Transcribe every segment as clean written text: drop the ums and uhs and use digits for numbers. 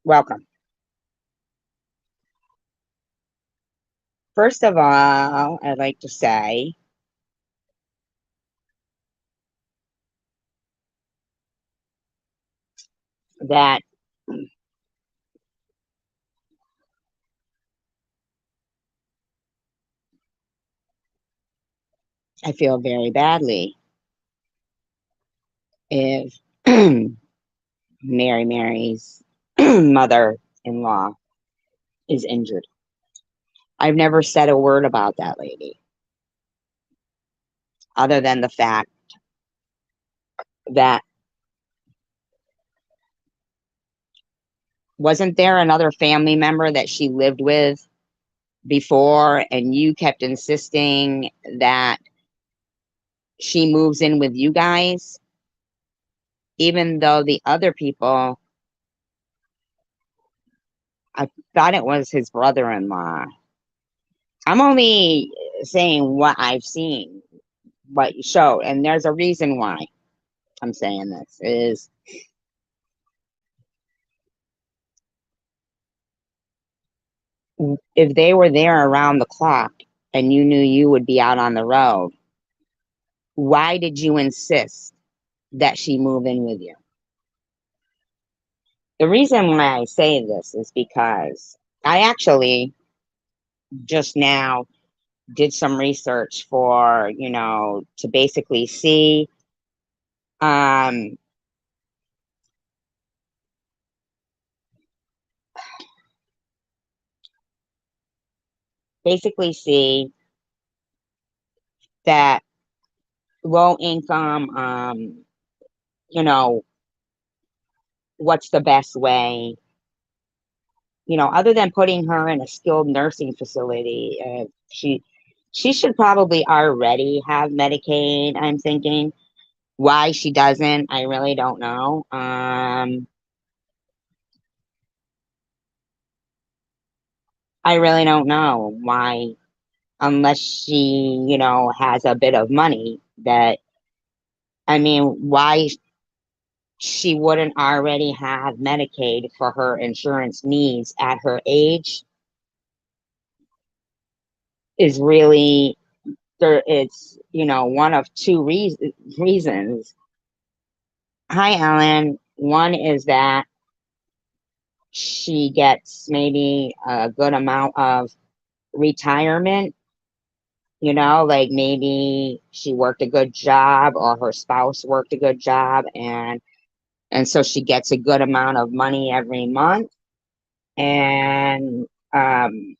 Welcome. First of all, I'd like to say that I feel very badly if Mary's mother-in-law is injured. I've never said a word about that lady, other than the fact that wasn't there another family member that she lived with before, and you kept insisting that she moves in with you guys, even though the other people, I thought it was his brother-in-law. I'm only saying what I've seen, what you showed, and there's a reason why I'm saying this is if they were there around the clock and you knew you would be out on the road, why did you insist that she move in with you? The reason why I say this is because I actually just now did some research for, to basically see, um, basically see that low income, you know, what's the best way, other than putting her in a skilled nursing facility. She should probably already have Medicaid, I'm thinking. Why she doesn't, I really don't know. I really don't know why, unless she, has a bit of money that, I mean, why she wouldn't already have Medicaid for her insurance needs at her age is really there. It's, one of two reasons. Hi, Ellen. One is that she gets maybe a good amount of retirement, like maybe she worked a good job or her spouse worked a good job, and so she gets a good amount of money every month, and um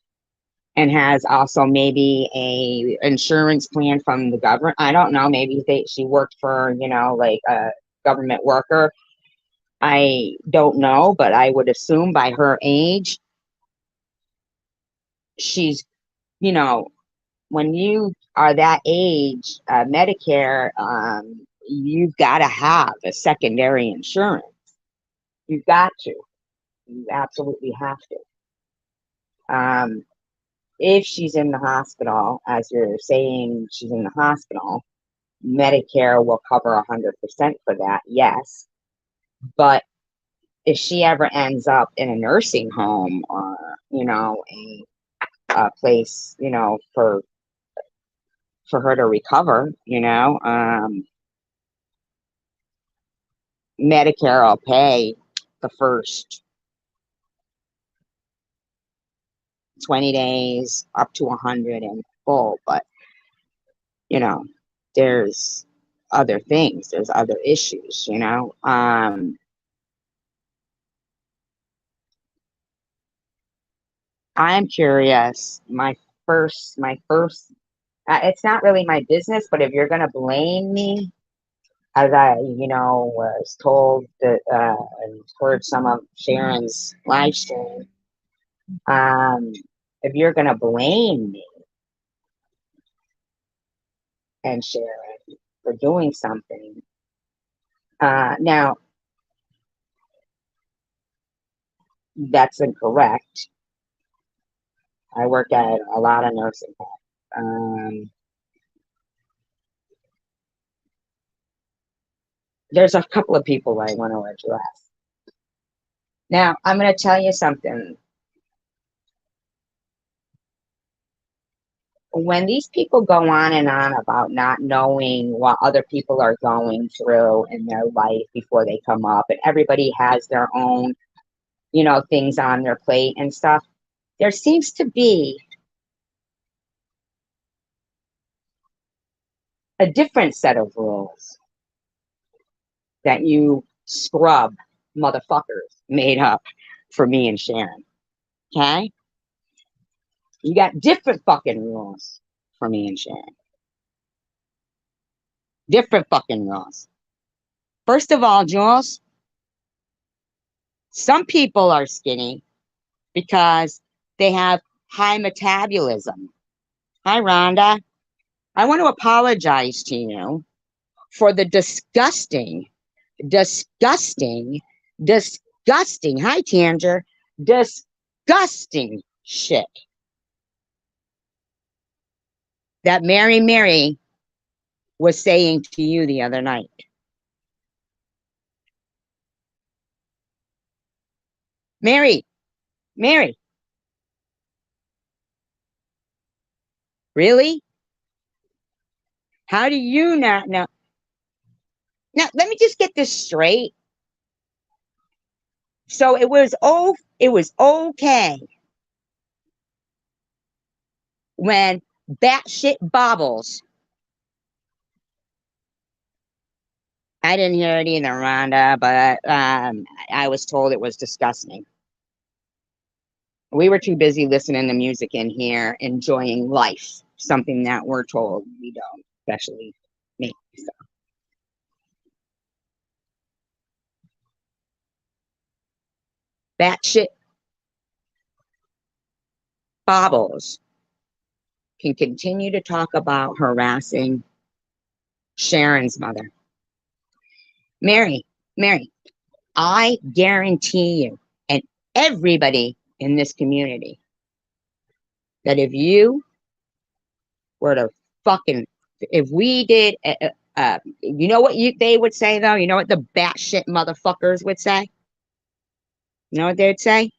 and has also maybe a insurance plan from the government. I don't know, maybe she worked for, like a government worker. I don't know, but I would assume by her age, she's, you know, when you are that age, Medicare, you've got to have a secondary insurance. You've got to. You absolutely have to. If she's in the hospital, as you're saying, she's in the hospital, Medicare will cover 100% for that, yes. But if she ever ends up in a nursing home or, a place, for her to recover, Medicare will pay the first 20 days up to 100 in full. But, you know, there's other things, there's other issues, I'm curious. My first, it's not really my business, but if you're going to blame me, as I, was told that, and heard some of Sharon's live stream, um, if you're going to blame me and Sharon for doing something, now that's incorrect. I work at a lot of nursing homes. There's a couple of people I want to address. Now, I'm going to tell you something. When these people go on about not knowing what other people are going through in their life before they come up, and everybody has their own, things on their plate and stuff, there seems to be a different set of rules that you scrub motherfuckers made up for me and Sharon. Okay? You got different fucking rules for me and Sharon. Different fucking rules. First of all, Jules, some people are skinny because they have high metabolism. Hi, Rhonda. I want to apologize to you for the disgusting, hi, Tanger, disgusting shit that Mary was saying to you the other night. Mary, really? How do you not know? Now, let me just get this straight. So it was okay when batshit bobbles. I didn't hear it either, Rhonda, but I was told it was disgusting. We were too busy listening to music in here, enjoying life, something that we're told we don't, especially me. So. Batshit bobbles can continue to talk about harassing Sharon's mother. Mary, I guarantee you, and everybody in this community, that if you were to if we did, you know what they would say though? You know what the batshit motherfuckers would say? You know what they'd say?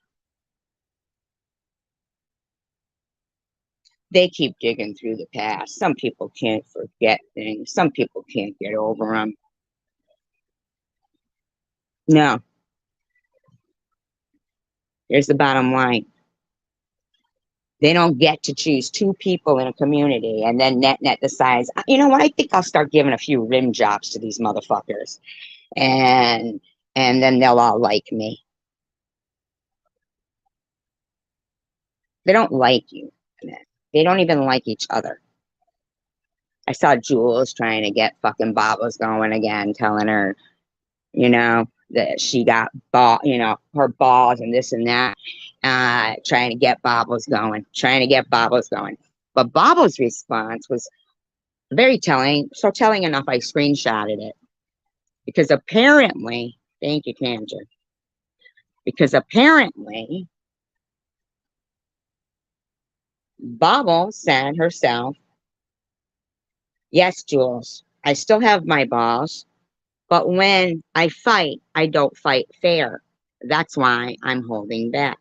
They keep digging through the past. Some people can't forget things. Some people can't get over them. No, here's the bottom line. They don't get to choose two people in a community and then net decides, you know what, I think I'll start giving a few rim jobs to these motherfuckers. And then they'll all like me. They don't like you. They don't even like each other. I saw Jules trying to get fucking Bobbles going again, telling her, that she got her balls and this and that, trying to get Bobbles going. But Bobbles' response was very telling, so telling enough I screenshotted it. Because apparently, thank you, Tanger. Because apparently, Bobbles said herself, yes, Jules, I still have my balls, but when I fight, I don't fight fair. That's why I'm holding back.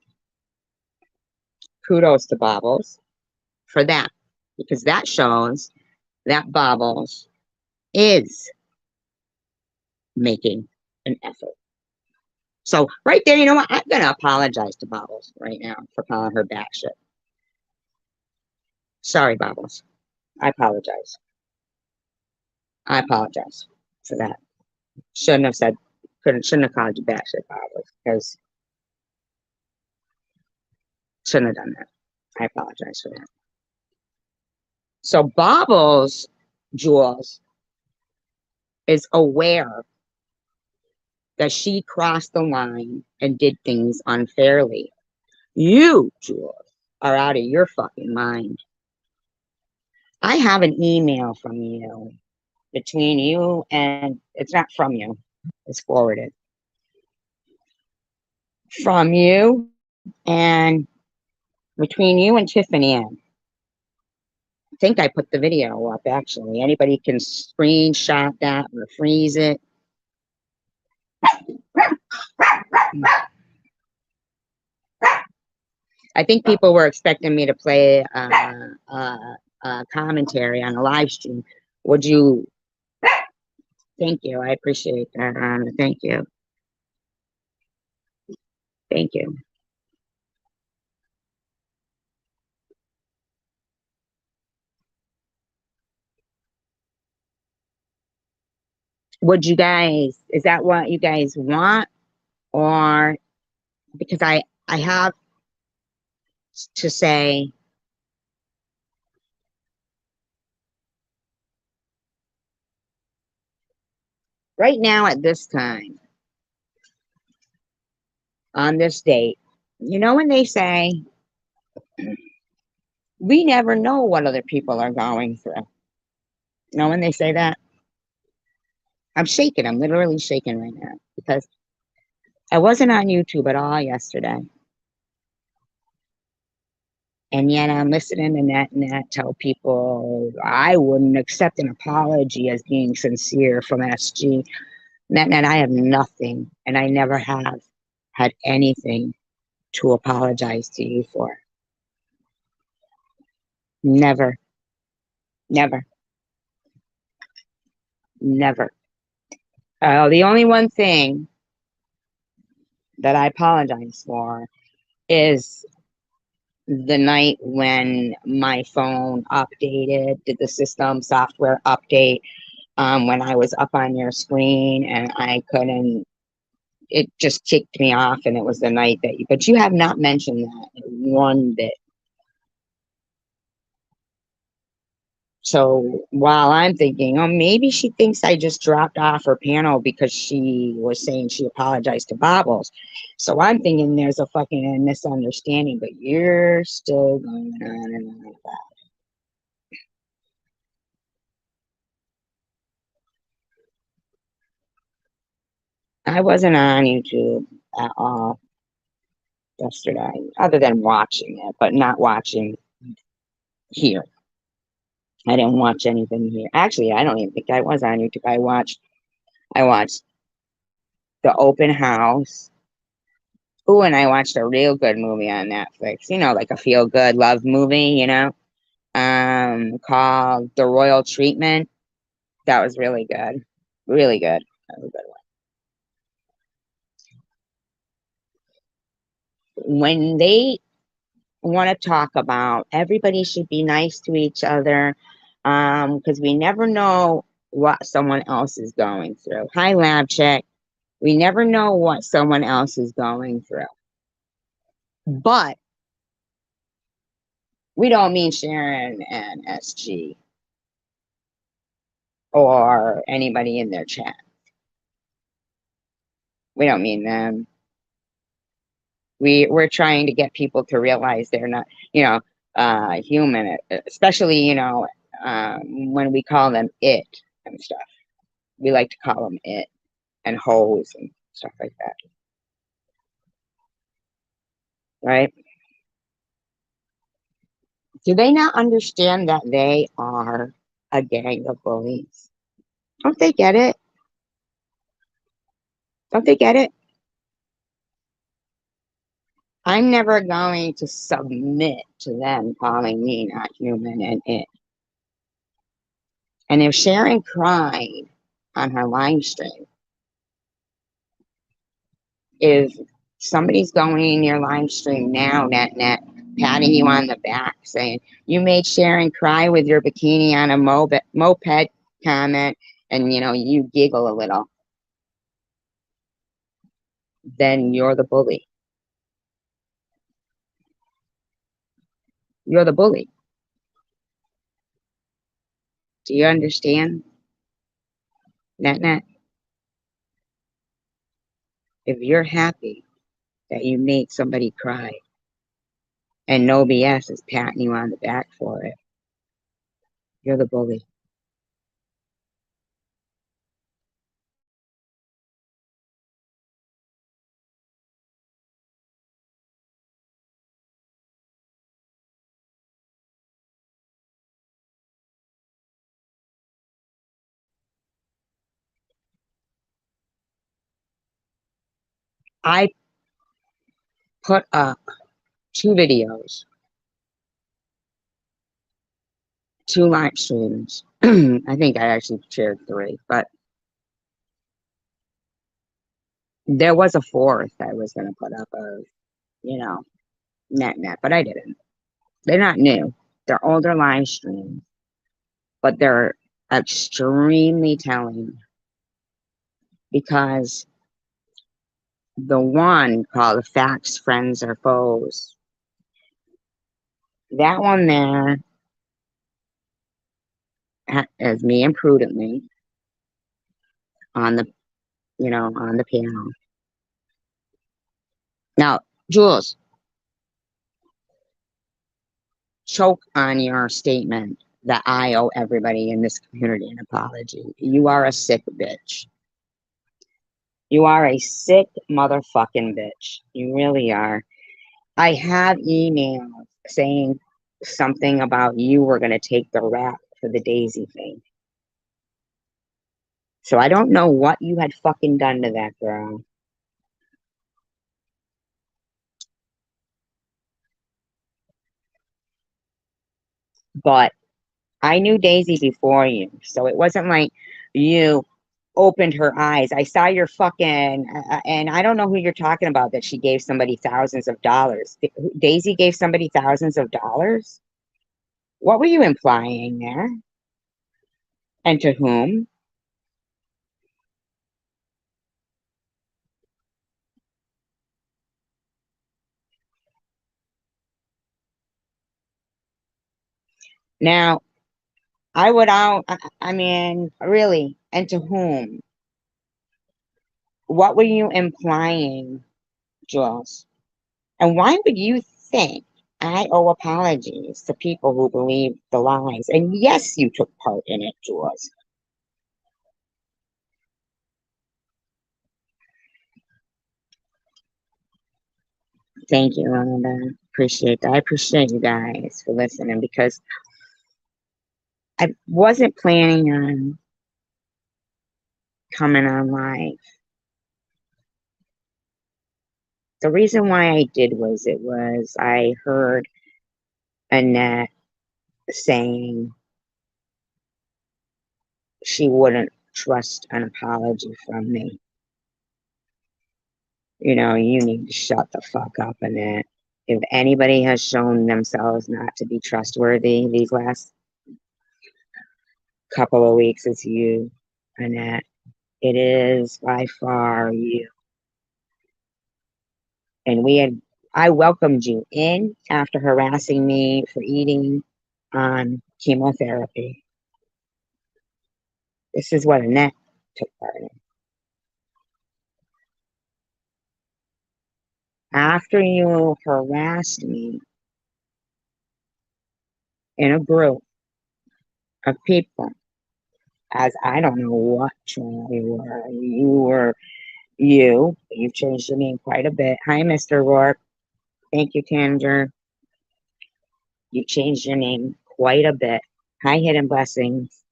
Kudos to Bobbles for that, because that shows that Bobbles is making an effort. So right there, you know what? I'm going to apologize to Bobbles right now for calling her batshit. Sorry, Bobbles. I apologize. I apologize for that. Shouldn't have called you batshit, Bobbles, because shouldn't have done that. I apologize for that. So Bobbles, Jules, is aware that she crossed the line and did things unfairly. You, Jules, are out of your fucking mind. I have an email from you between you and it's not from you. It's forwarded. From you and between you and Tiffany Ann. I think I put the video up actually. Anybody can screenshot that or freeze it. I think people were expecting me to play commentary on a live stream. Would you? Thank you. I appreciate that. Thank you. Thank you. Would you guys? Is that what you guys want, or because I have to say right now at this time on this date, you know when they say we never know what other people are going through. You know when they say that, I'm shaking. I'm literally shaking right now because I wasn't on YouTube at all yesterday. And yet I'm listening to Net tell people I wouldn't accept an apology as being sincere from SG. Net, I have nothing, and I never have had anything to apologize to you for. Never, never, never. The only one thing that I apologize for is the night when my phone updated, did the system software update, when I was up on your screen and I couldn't, it just kicked me off, and it was the night that but you have not mentioned that one bit. So while I'm thinking, oh, maybe she thinks I just dropped off her panel because she was saying she apologized to Bobbles. So I'm thinking there's a fucking misunderstanding, but you're still going on and on about it. I wasn't on YouTube at all yesterday, other than watching it, but not watching here. I didn't watch anything here. Actually, I don't even think I was on YouTube. I watched the open house. Ooh, and I watched a real good movie on Netflix, like a feel good love movie, called The Royal Treatment. That was really good. Really good. That was a good one. When they want to talk about everybody should be nice to each other, because we never know what someone else is going through. Hi, Lab Check. We never know what someone else is going through. But we don't mean Sharon and SG or anybody in their chat. We don't mean them. We're trying to get people to realize they're not, human, especially, when we call them it and stuff. We like to call them it and hoes and stuff like that. Right? Do they not understand that they are a gang of bullies? Don't they get it? Don't they get it? I'm never going to submit to them calling me not human and it. And if Sharon cried on her live stream, if somebody's going in your live stream now, net, patting you on the back, saying, you made Sharon cry with your bikini on a moped comment, and you giggle a little, then you're the bully. You're the bully. Do you understand? Net. If you're happy that you made somebody cry and no BS is patting you on the back for it, you're the bully. I put up 2 videos, 2 live streams. I think I actually shared 3, but there was a 4th I was going to put up of, you know, net, but I didn't. They're not new. They're older live streams, but they're extremely telling because the one called Facts, Friends, or Foes, that one there is me imprudently on the, on the piano. Now, Jules, choke on your statement that I owe everybody in this community an apology. You are a sick bitch. You are a sick motherfucking bitch. You really are. I have emails saying something about you were going to take the rap for the Daisy thing. So I don't know what you had fucking done to that girl. But I knew Daisy before you. So it wasn't like you opened her eyes. I saw your fucking, and I don't know who you're talking about that she gave somebody thousands of dollars. Daisy gave somebody thousands of dollars? What were you implying there? And to whom? Now, I would out, I mean, really, and to whom? What were you implying, Jules? And why would you think I owe apologies to people who believe the lies? And yes, you took part in it, Jules. Thank you, Rhonda. Appreciate that. I appreciate you guys for listening because I wasn't planning on coming on live. The reason why I did was I heard Annette saying she wouldn't trust an apology from me. You need to shut the fuck up, Annette. If anybody has shown themselves not to be trustworthy these last couple of weeks, it's you, Annette. It is by far you. And I welcomed you in after harassing me for eating on chemotherapy. This is what Annette took part in. After you harassed me in a group of people, as I don't know what channel you've changed your name quite a bit. Hi, Mr. Rourke. Thank you, Tanger. You changed your name quite a bit. Hi, Hidden Blessings.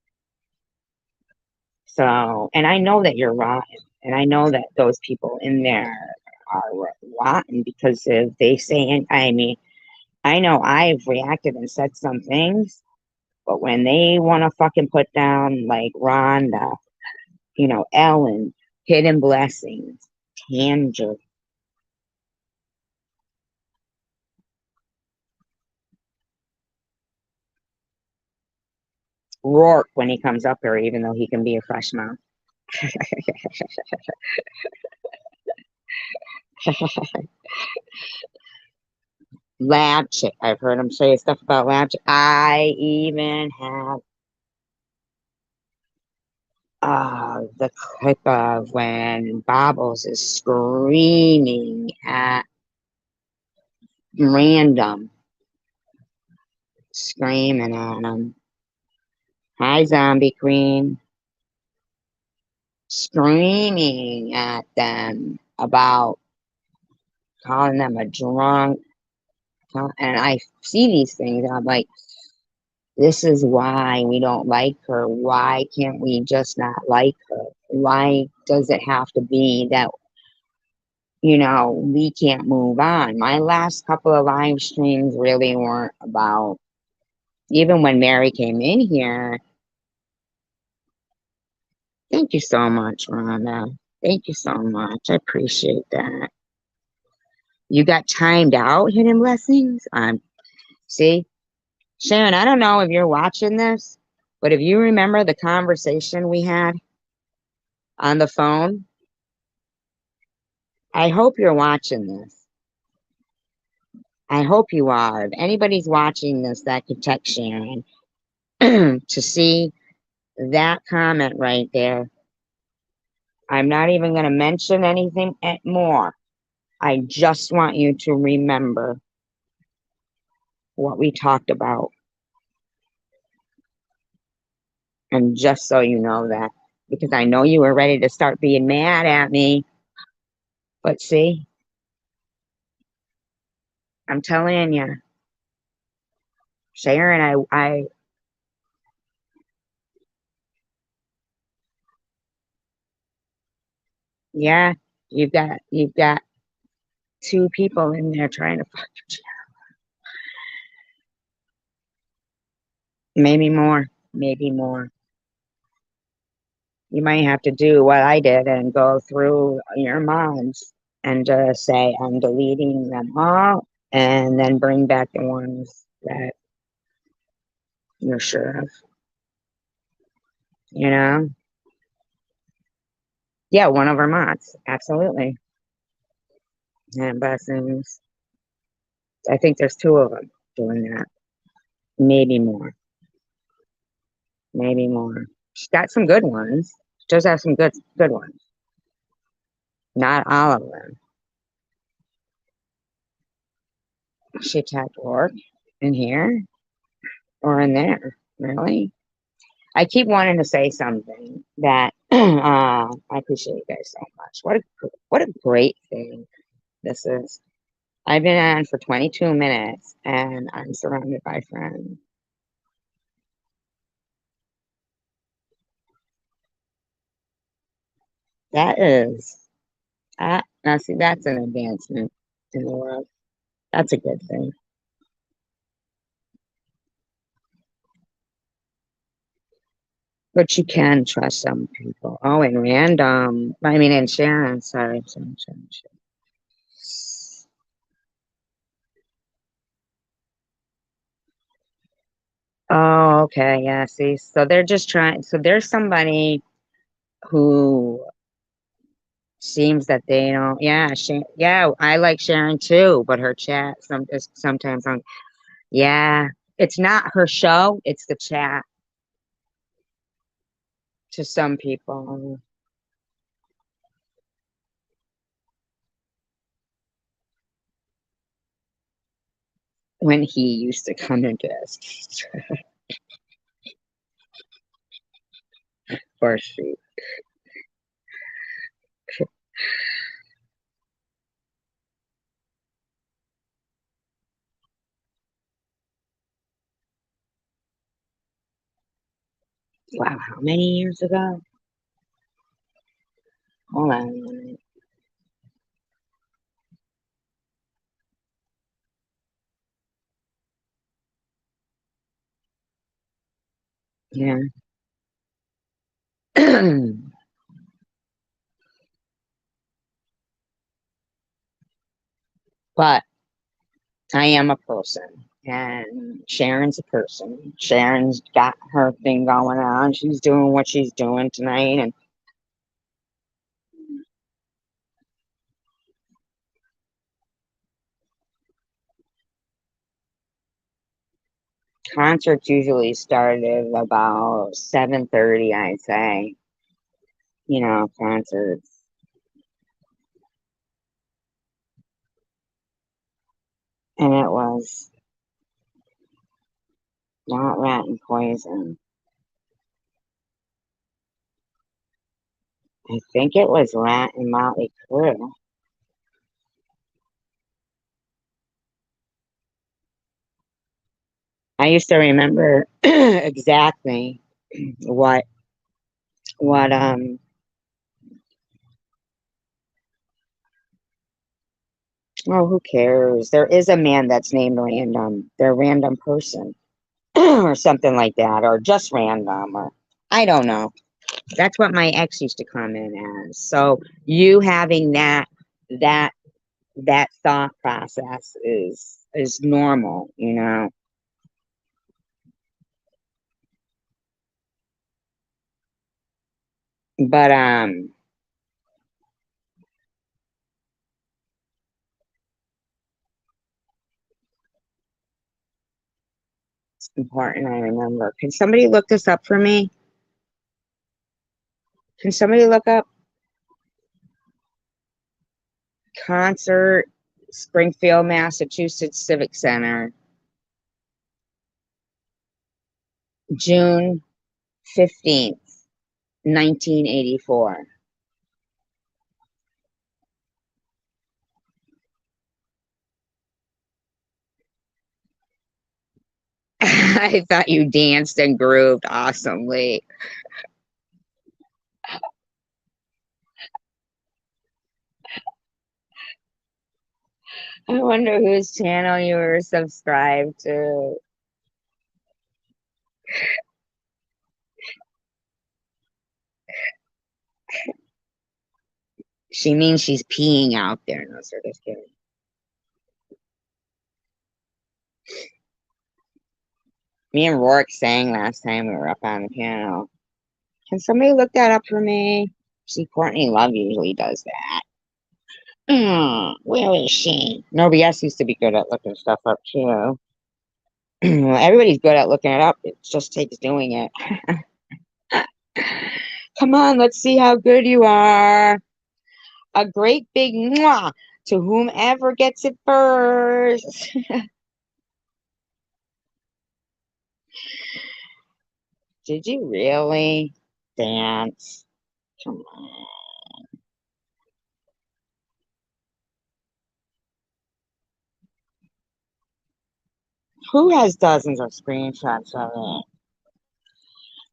So, and I know that you're rotten, and I know that those people in there are rotten because if they say, I mean, I know I've reacted and said some things, but when they want to fucking put down like Rhonda, Ellen, Hidden Blessings, Tanger, Rourke when he comes up here, even though he can be a fresh mouth. Lab chick. I've heard him say stuff about lab chick. I even have the clip of when Bobbles is screaming at random, screaming at him. Hi, Zombie Queen. Screaming at them about calling them a drunk. And I see these things and I'm like, this is why we don't like her. Why can't we just not like her? Why does it have to be that we can't move on. My last couple of live streams really weren't about, even when Mary came in here. Thank you so much, Rhonda. Thank you so much. I appreciate that. You got timed out, hidden blessings? See, Sharon, I don't know if you're watching this, but if you remember the conversation we had on the phone, I hope you're watching this. I hope you are. If anybody's watching this, that could text Sharon to see that comment right there. I'm not even going to mention anything more. I just want you to remember what we talked about. And just so you know that, because I know you were ready to start being mad at me. But see, I'm telling you, Sharon, yeah, you've got two people in there trying to fuck you. Maybe more, maybe more. You might have to do what I did and go through your mods and just say, I'm deleting them all, and then bring back the ones that you're sure of, you know? Yeah, one of our mods, absolutely. And blessings. I think there's two of them doing that. Maybe more. Maybe more. She's got some good ones. She does have some good ones. Not all of them. She attacked work in here or in there. Really? I keep wanting to say something that I appreciate you guys so much. What a great thing this is. I've been on for 22 minutes and I'm surrounded by friends. That is, now see, that's an advancement in the world. That's a good thing. But you can trust some people. Oh, and random. I mean, and Sharon. Sorry, Sharon. Oh, okay. Yeah. See, so they're just trying. So there's somebody who seems that they don't. Yeah. Yeah. I like Sharon too, but her chat sometimes on. Yeah. It's not her show. It's the chat to some people. When he used to come into us, for she. Wow. How many years ago? Hold on a minute. Yeah. But I am a person, and Sharon's a person. Sharon's got her thing going on. She's doing what she's doing tonight, and concerts usually start at about 7:30, I'd say. Concerts, and it was not Rat and Poison. I think it was Rat and Motley Crue. I used to remember exactly what what Oh, who cares? There is a man that's named Random. They're a random person or something like that, or just random, or I don't know. That's what my ex used to come in as. So you having that that thought process is normal, you know. But it's important I remember. Can somebody look this up for me? Can somebody look up concert Springfield, Massachusetts Civic Center, June 15th, 1984. I thought you danced and grooved awesomely. I wonder whose channel you were subscribed to. She means she's peeing out there. No, sir, just kidding. Me and Rourke sang last time we were up on the piano. Can somebody look that up for me? See, Courtney Love usually does that. Where is she? Nobody else used to be good at looking stuff up too. Everybody's good at looking it up. It just takes doing it. Come on, let's see how good you are. A great big mwah to whomever gets it first. Did you really dance? Come on. Who has dozens of screenshots of it?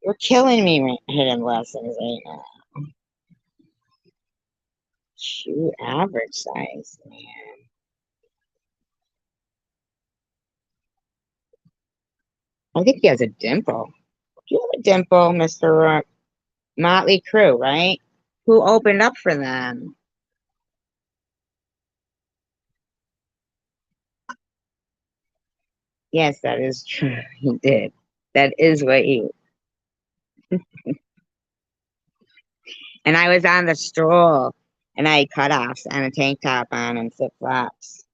You're killing me, hidden lessons right now. Shoe average size, man. I think he has a dimple. You have a dimple, Mr. Motley Crue, right? Who opened up for them? Yes, that is true. He did. That is what he. And I was on the stroll, and I had cutoffs and a tank top on and flip flops,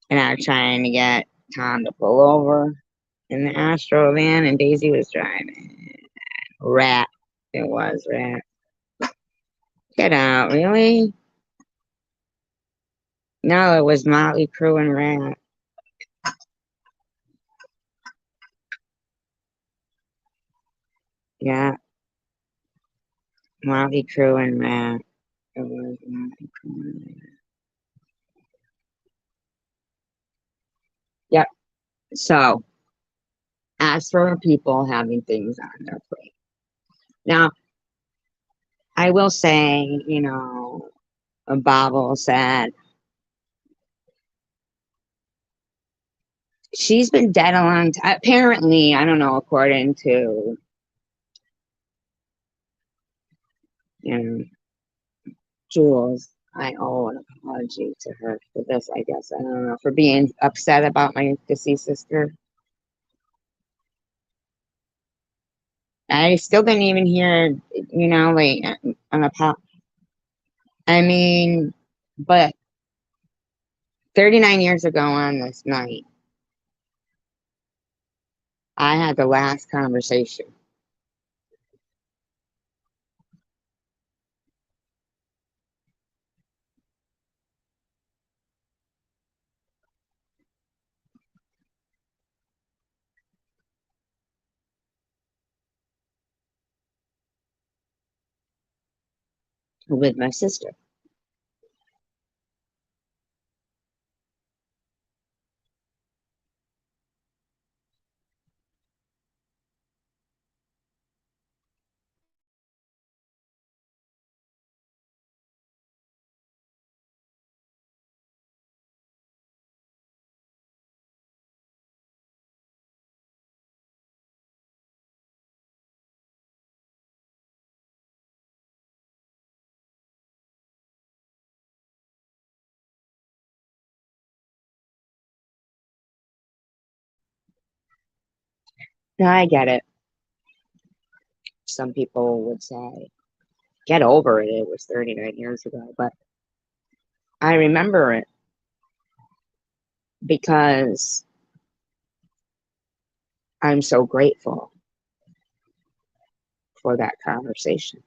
and I was trying to get Tom to pull over in the Astro van, and Daisy was driving. Rat. It was rat. Get out, really? No, it was Motley Crue and rat. Yeah, Motley Crue and rat. It was Motley Crue and rat. Yep. So, as for people having things on their plate. Now, I will say, Babel said she's been dead a long time. Apparently, I don't know, according to, you know, Jules, I owe an apology to her for this, I guess. I don't know, for being upset about my deceased sister. I still didn't even hear, like an apology. I mean, but 39 years ago on this night, I had the last conversation with my sister. No, I get it. Some people would say, get over it. It was 39 years ago. But I remember it because I'm so grateful for that conversation.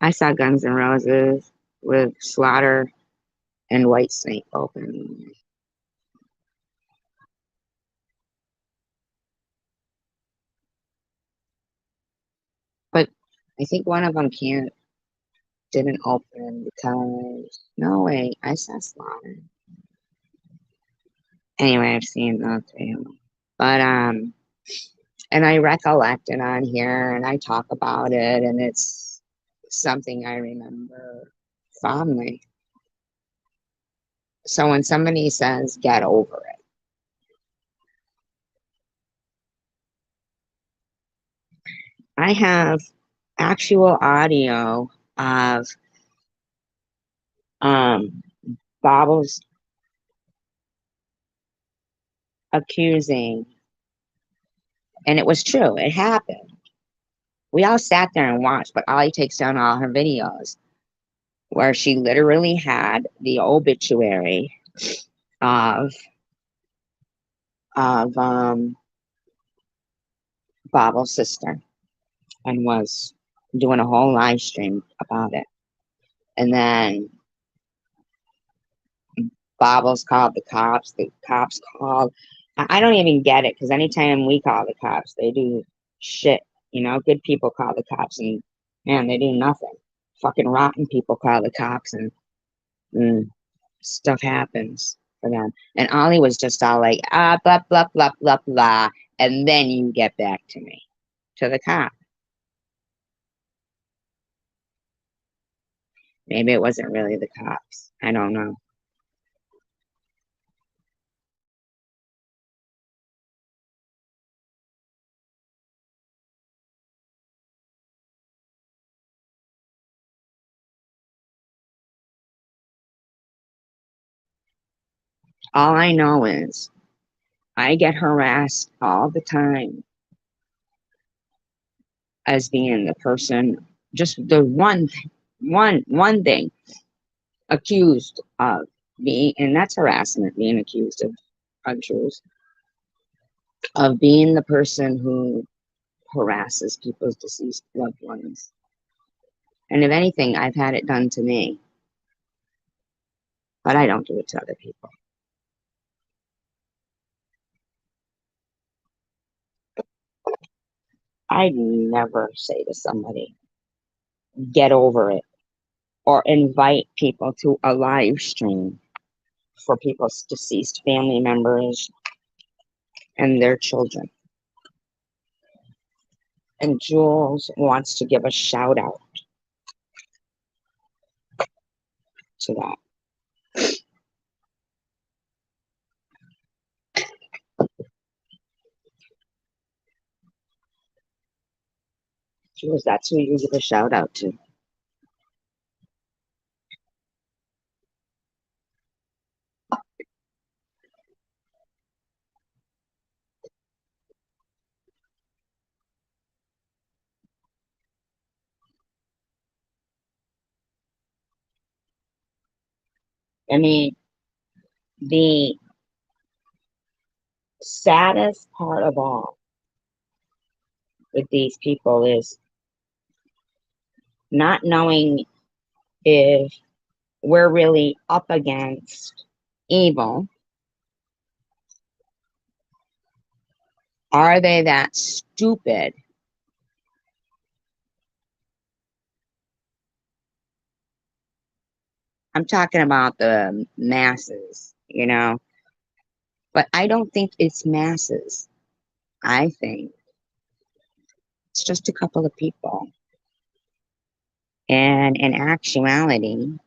I saw Guns N' Roses with Slaughter and Whitesnake open. But I think one of them didn't open because no way, I saw Slaughter. Anyway, I've seen the three of them. But and I recollect it on here and I talk about it and it's something I remember fondly. So when somebody says get over it, I have actual audio of um Bobbles accusing, and it was true, it happened. We all sat there and watched, but Ollie takes down all her videos where she literally had the obituary of of Bobbles' sister and was doing a whole live stream about it. And then Bobbles called the cops called. I don't even get it because anytime we call the cops, they do shit. You know, good people call the cops and man, they do nothing. Fucking rotten people call the cops and stuff happens for them. And Ollie was just all like, blah, blah, blah, blah, blah. And then you get back to me, to the cop. Maybe it wasn't really the cops. I don't know. All I know is I get harassed all the time as being the person, just the one thing accused of being, and that's harassment, being accused of untruths, of being the person who harasses people's deceased loved ones. And if anything, I've had it done to me, but I don't do it to other people. I never say to somebody, get over it, or invite people to a live stream for people's deceased family members and their children. And Jules wants to give a shout out to that. Jules, that's who you give a shout out to. I mean, the saddest part of all with these people is not knowing if we're really up against evil. Are they that stupid? I'm talking about the masses, you know, but I don't think it's masses. I think it's just a couple of people. And in actuality,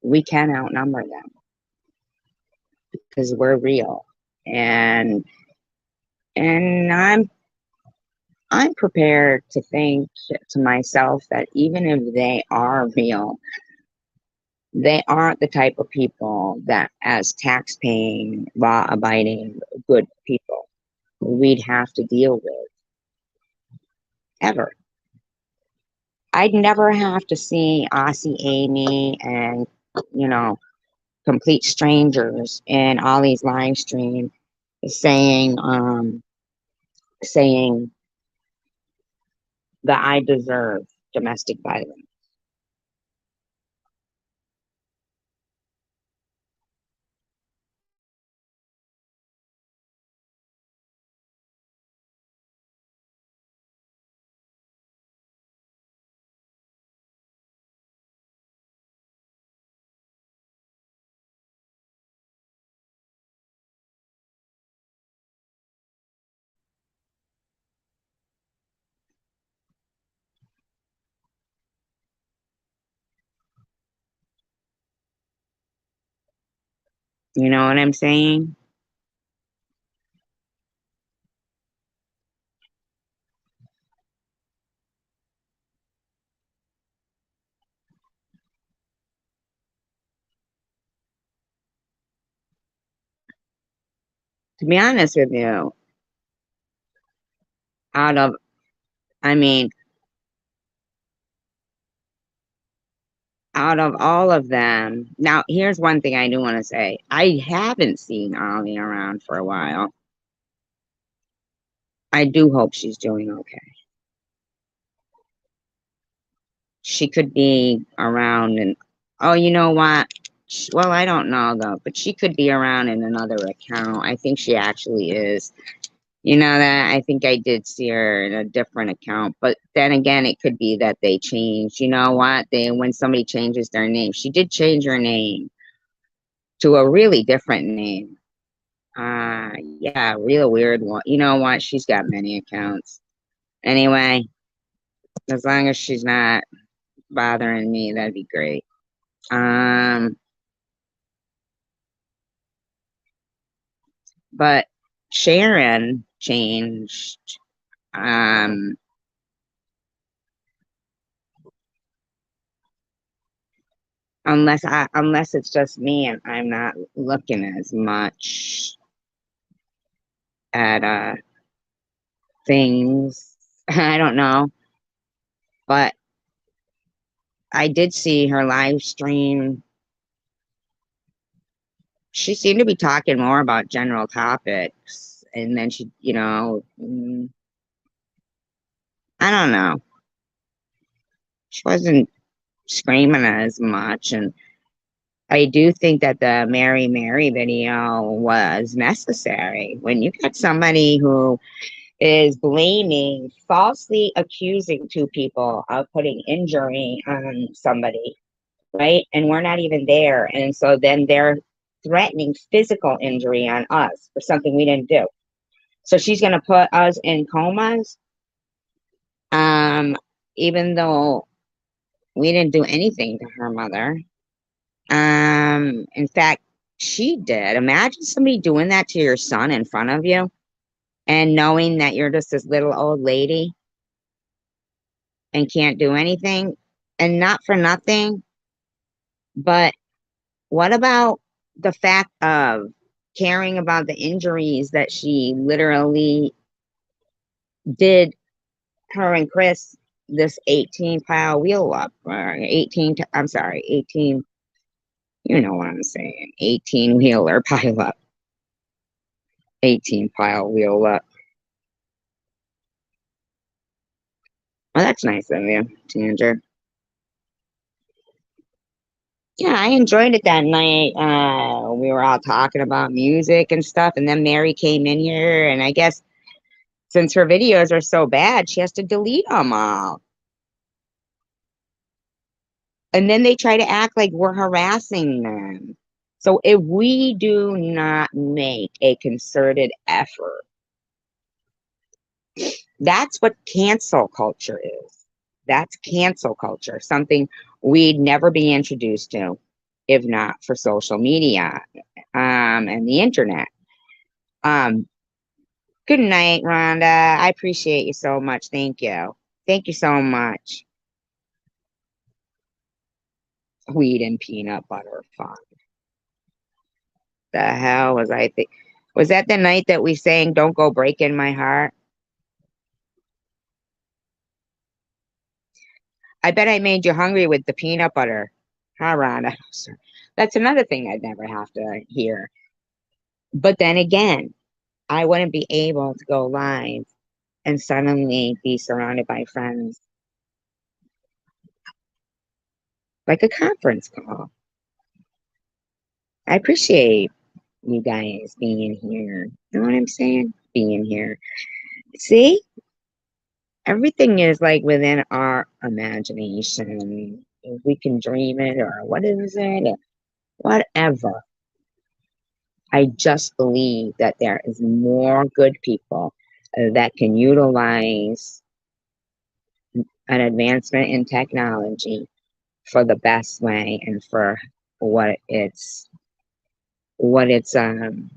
we can outnumber them because we're real. And and I'm prepared to think to myself that even if they are real, they aren't the type of people that, as tax paying, law abiding, good people, we'd have to deal with ever. I'd never have to see Aussie Amy and, you know, complete strangers in Ollie's live stream saying, saying that I deserve domestic violence. You know what I'm saying? To be honest with you, out of, I mean, out of all of them, now here's one thing I do want to say. I haven't seen Ollie around for a while. I do hope she's doing okay. She could be around and, oh, you know what? Well, I don't know though, but she could be around in another account. I think she actually is. You know that I think I did see her in a different account, but then again, it could be that they changed. You know what? They when somebody changes their name, she did change her name to a really different name. Yeah, real weird one. You know what? She's got many accounts. Anyway, as long as she's not bothering me, that'd be great. Um, but Sharon changed. Um, unless it's just me and I'm not looking as much at things. I don't know, but I did see her live stream. She seemed to be talking more about general topics, and then she, I don't know. She wasn't screaming as much, and I do think that the Mary Mary video was necessary. When you got somebody who is blaming, falsely accusing two people of putting injury on somebody, right? And we're not even there. And so then they're threatening physical injury on us for something we didn't do. So she's going to put us in comas, um, even though we didn't do anything to her mother. In fact, she did. Imagine somebody doing that to your son in front of you and knowing that you're just this little old lady and can't do anything. And not for nothing, but what about the fact of caring about the injuries that she literally did her and Chris this 18 pile wheel up, or 18, I'm sorry, 18, you know what I'm saying, 18 wheeler pile up, 18 pile wheel up. Well, that's nice of you, Tanger. Yeah, I enjoyed it that night. We were all talking about music and stuff, and then Mary came in here, and I guess since her videos are so bad, she has to delete them all. And then they try to act like we're harassing them. So if we do not make a concerted effort, that's what cancel culture is. That's cancel culture, something we'd never be introduced to if not for social media and the internet. Um, Good night, Rhonda. I appreciate you so much. Thank you. Thank you so much. Weed and peanut butter fun. The hell was I think? Was that the night that we sang "Don't Go Breaking My Heart"? I bet I made you hungry with the peanut butter. Huh, Rhonda? That's another thing I'd never have to hear. But then again, I wouldn't be able to go live and suddenly be surrounded by friends like a conference call. I appreciate you guys being here. You know what I'm saying? Being here. See, everything is like within our imagination. If we can dream it, or what is it, whatever. I just believe that there is more good people that can utilize an advancement in technology for the best way and for what it's what it's you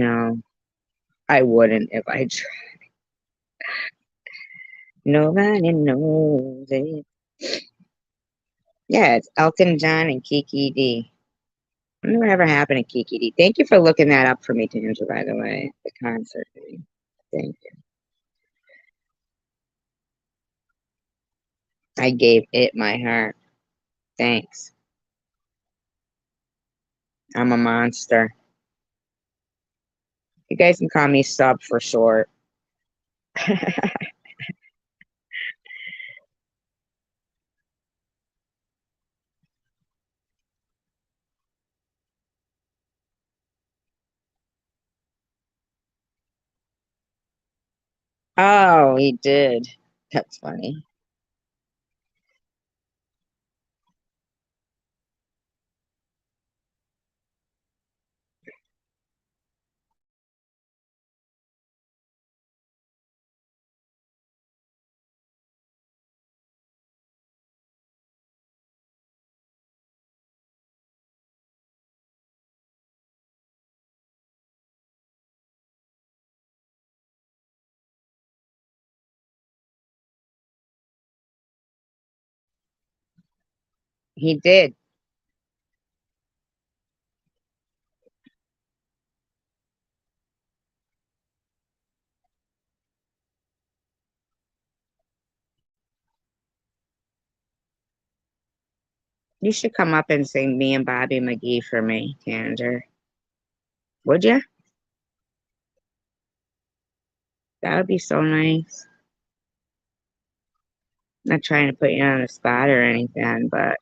know, I wouldn't if I tried. Nobody knows it. Yeah, it's Elton John and Kiki D. I wonder whatever happened to Kiki D. Thank you for looking that up for me, Tanja, by the way. The concert. Thank you. I gave it my heart. Thanks. I'm a monster. You guys can call me Sub for short. Oh, he did. That's funny. He did. You should come up and sing Me and Bobby McGee for me, Tanger. Would you? That would be so nice. Not trying to put you on the spot or anything, but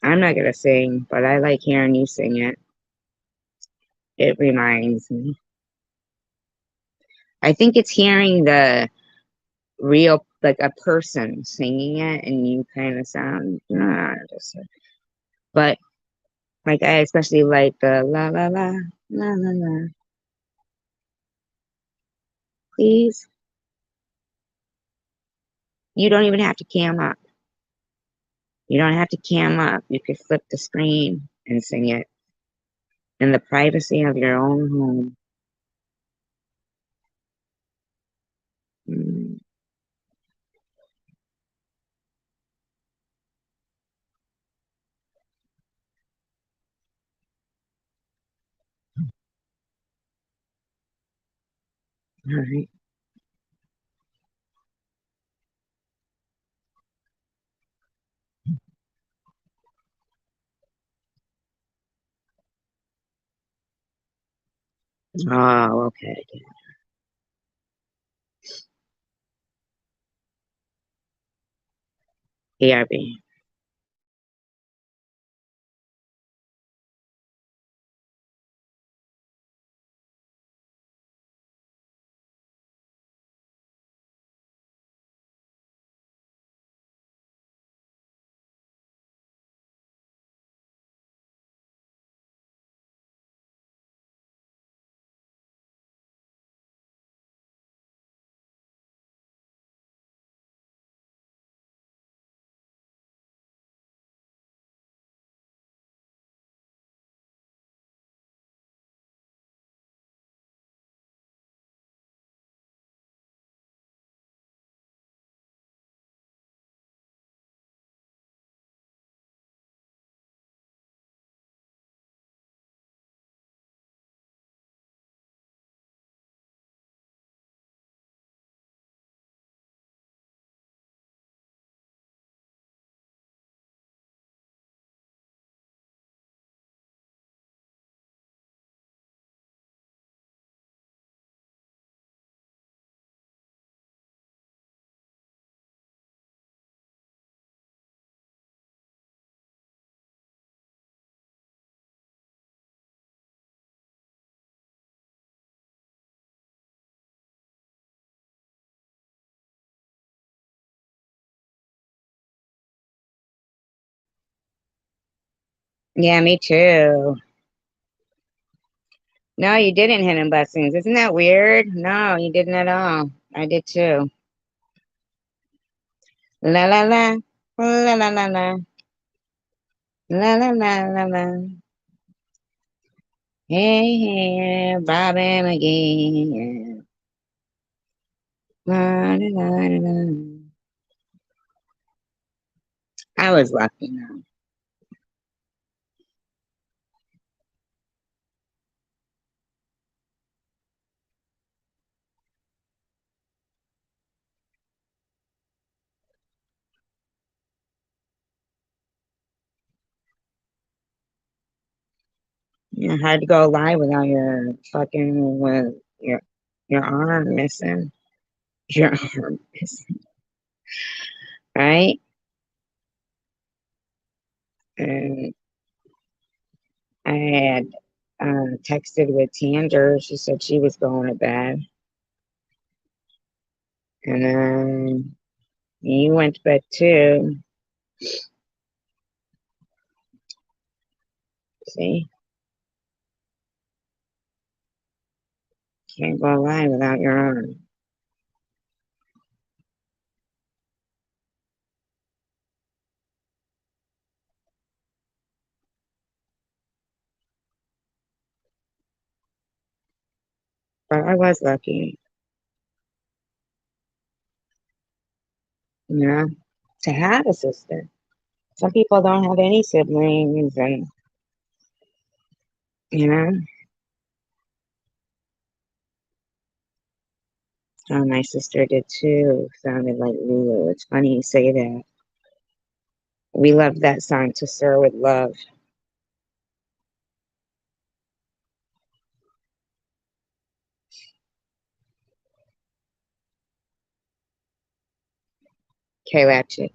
I'm not gonna sing, but I like hearing you sing it. It reminds me. I think it's hearing the real, like a person singing it, and you kind of sound, just, but like I especially like the la la la la la la. Please, you don't even have to cam up. You don't have to cam up. You could flip the screen and sing it in the privacy of your own home. Mm, all right. Oh, okay. ERB. Yeah, me too. No, you didn't hit in blessings. Isn't that weird? No, you didn't at all. I did too. La la la. La la la la. La la la la la. Hey, hey, Bobby McGee. La, la, la, la, la. I was lucky though. You had to go live without your fucking with your arm missing. Your arm missing, right? And I had texted with Tanger. She said she was going to bed. And then you went to bed too. See? Can't go live without your arm. But I was lucky, you know, to have a sister. Some people don't have any siblings, and, you know, my sister did too. Sounded like Lulu. It's funny you say that. We loved that song, To Sir with Love. Kalachi.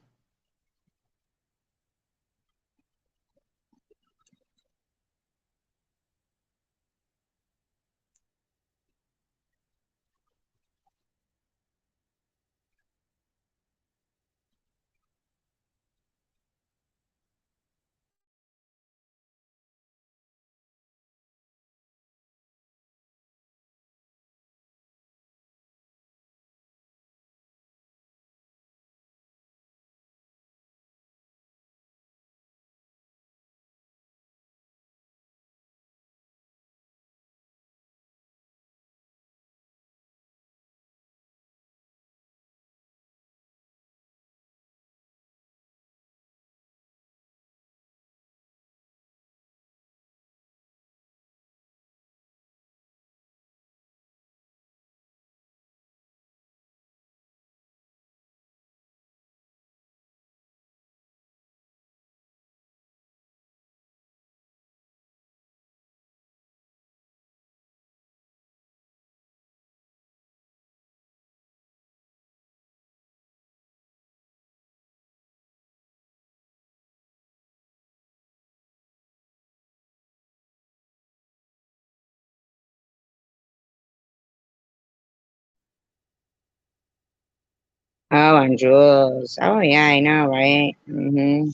Oh, and Jules. Oh, yeah, I know, right? Maybe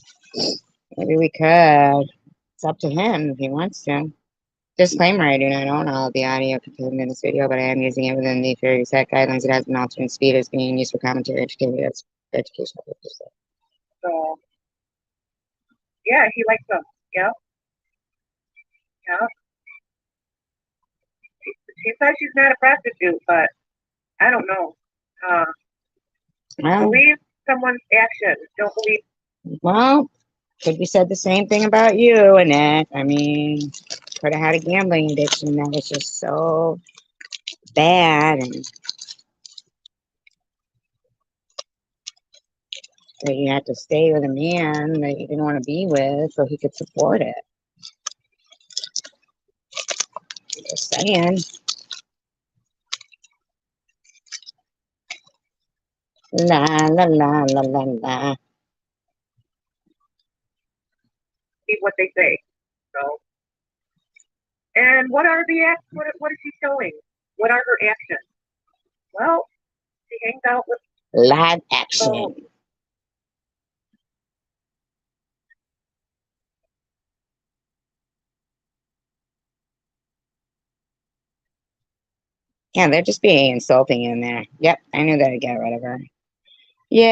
we could. It's up to him if he wants to. Disclaimer, I do not own all of the audio contained in this video, but I am using it within the fair use act guidelines. It has an alternate speed. It's being used for commentary, educational purposes. So, yeah, he likes them. Yeah, yeah. She says she's not a prostitute, but I don't know. Believe someone's actions. Don't believe. Well, could be said the same thing about you, Annette. I mean, could have had a gambling addiction that was just so bad, and that you had to stay with a man that you didn't want to be with so he could support it. Just saying. La la la la la la. See what they say. So, and what are the acts? What is she showing? What are her actions? Well, she hangs out with live action. Oh. Yeah, they're just being insulting in there. Yep, I knew that would get rid of her. Yay!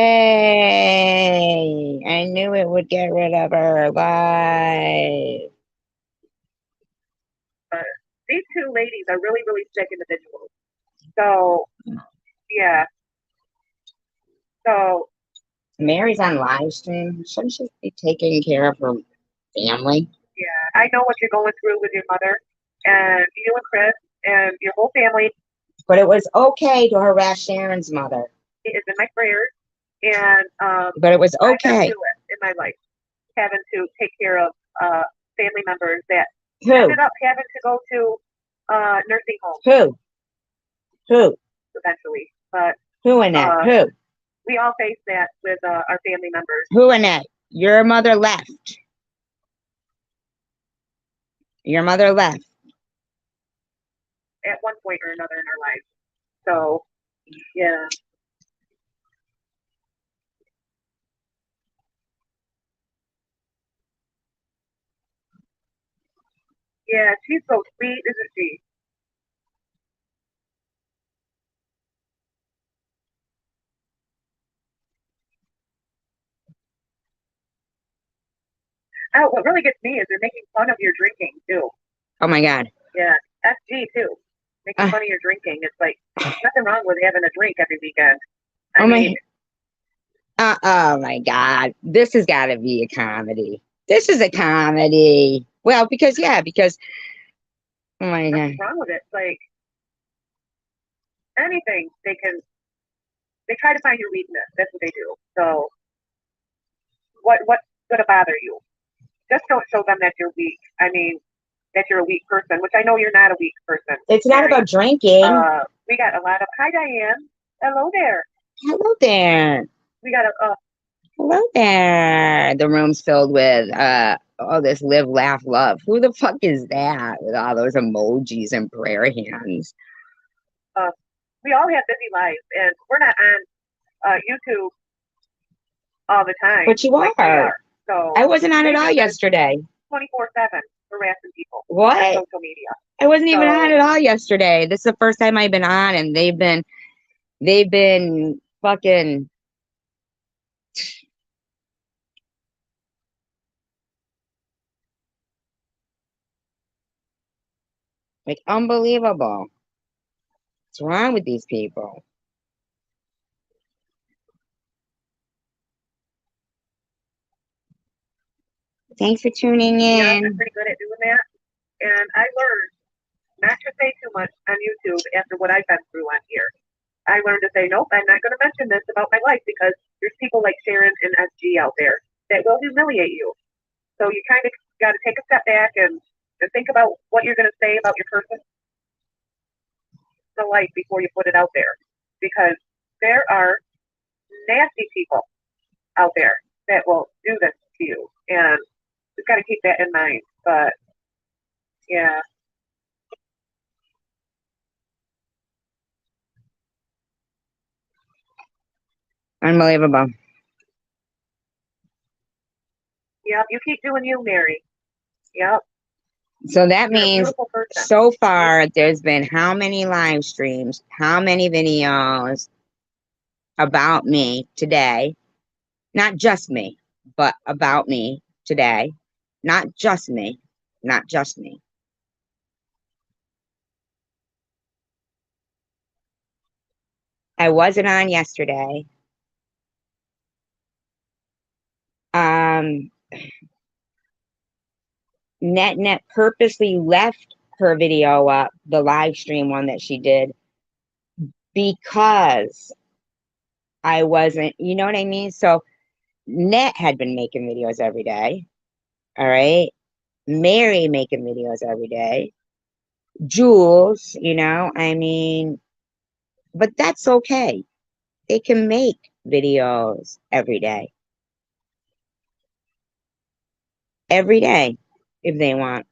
I knew it would get rid of her. Live. These two ladies are really, really sick individuals. So, yeah. So, Mary's on live stream. Shouldn't she be taking care of her family? yeah, I know what you're going through with your mother and you and Chris and your whole family But it was okay to harass Sharon's mother. is in my prayers. And But it was I've been okay. through it in my life, having to take care of family members that Who? ended up having to go to nursing homes Who? Who? eventually. But Who, Annette? Who? we all face that with our family members. Who, Annette? Your mother left. Your mother left. At one point or another in our lives. So, yeah. Yeah, she's so sweet, isn't she? Oh, what really gets me is they're making fun of your drinking, too. Oh, my God. Yeah, SG, too. Making fun of your drinking. It's like, nothing wrong with having a drink every weekend. I mean, oh, my God. This has got to be a comedy. This is a comedy. Well, because, oh, my God. what's wrong with it? It's like, anything, they try to find your weakness. That's what they do. So, what's going to bother you? Just don't show them that you're weak. I mean, that you're a weak person, which I know you're not a weak person. It's not about drinking. We got a lot of, hi, Diane. Hello there. Hello there. We got Hello there. The room's filled with all this live, laugh, love. Who the fuck is that with all those emojis and prayer hands? we all have busy lives, and we're not on YouTube all the time. But you like are. So I wasn't on at all yesterday. 24/7 harassing people What? on social media. I wasn't even on at all yesterday. This is the first time I've been on, and they've been fucking. Like, unbelievable. What's wrong with these people? Thanks for tuning Yeah, in. I'm pretty good at doing that. And I learned not to say too much on YouTube after what I've been through on here. I learned to say, nope, I'm not going to mention this about my life because there's people like Sharon and SG out there that will humiliate you. So you kind of got to take a step back and think about what you're going to say about your personal life before you put it out there. Because there are nasty people out there that will do this to you. And you've got to keep that in mind. But yeah. Unbelievable. Yep, you keep doing you, Mary. Yep. So that means so far there's been how many live streams, how many videos about me today? Not just me, but about me today. Not just me, not just me. I wasn't on yesterday. Net purposely left her video up, the live stream one that she did, because I wasn't, you know what I mean? So Net had been making videos every day. All right. Mary making videos every day. Jules, I mean, but that's okay. They can make videos every day if they want.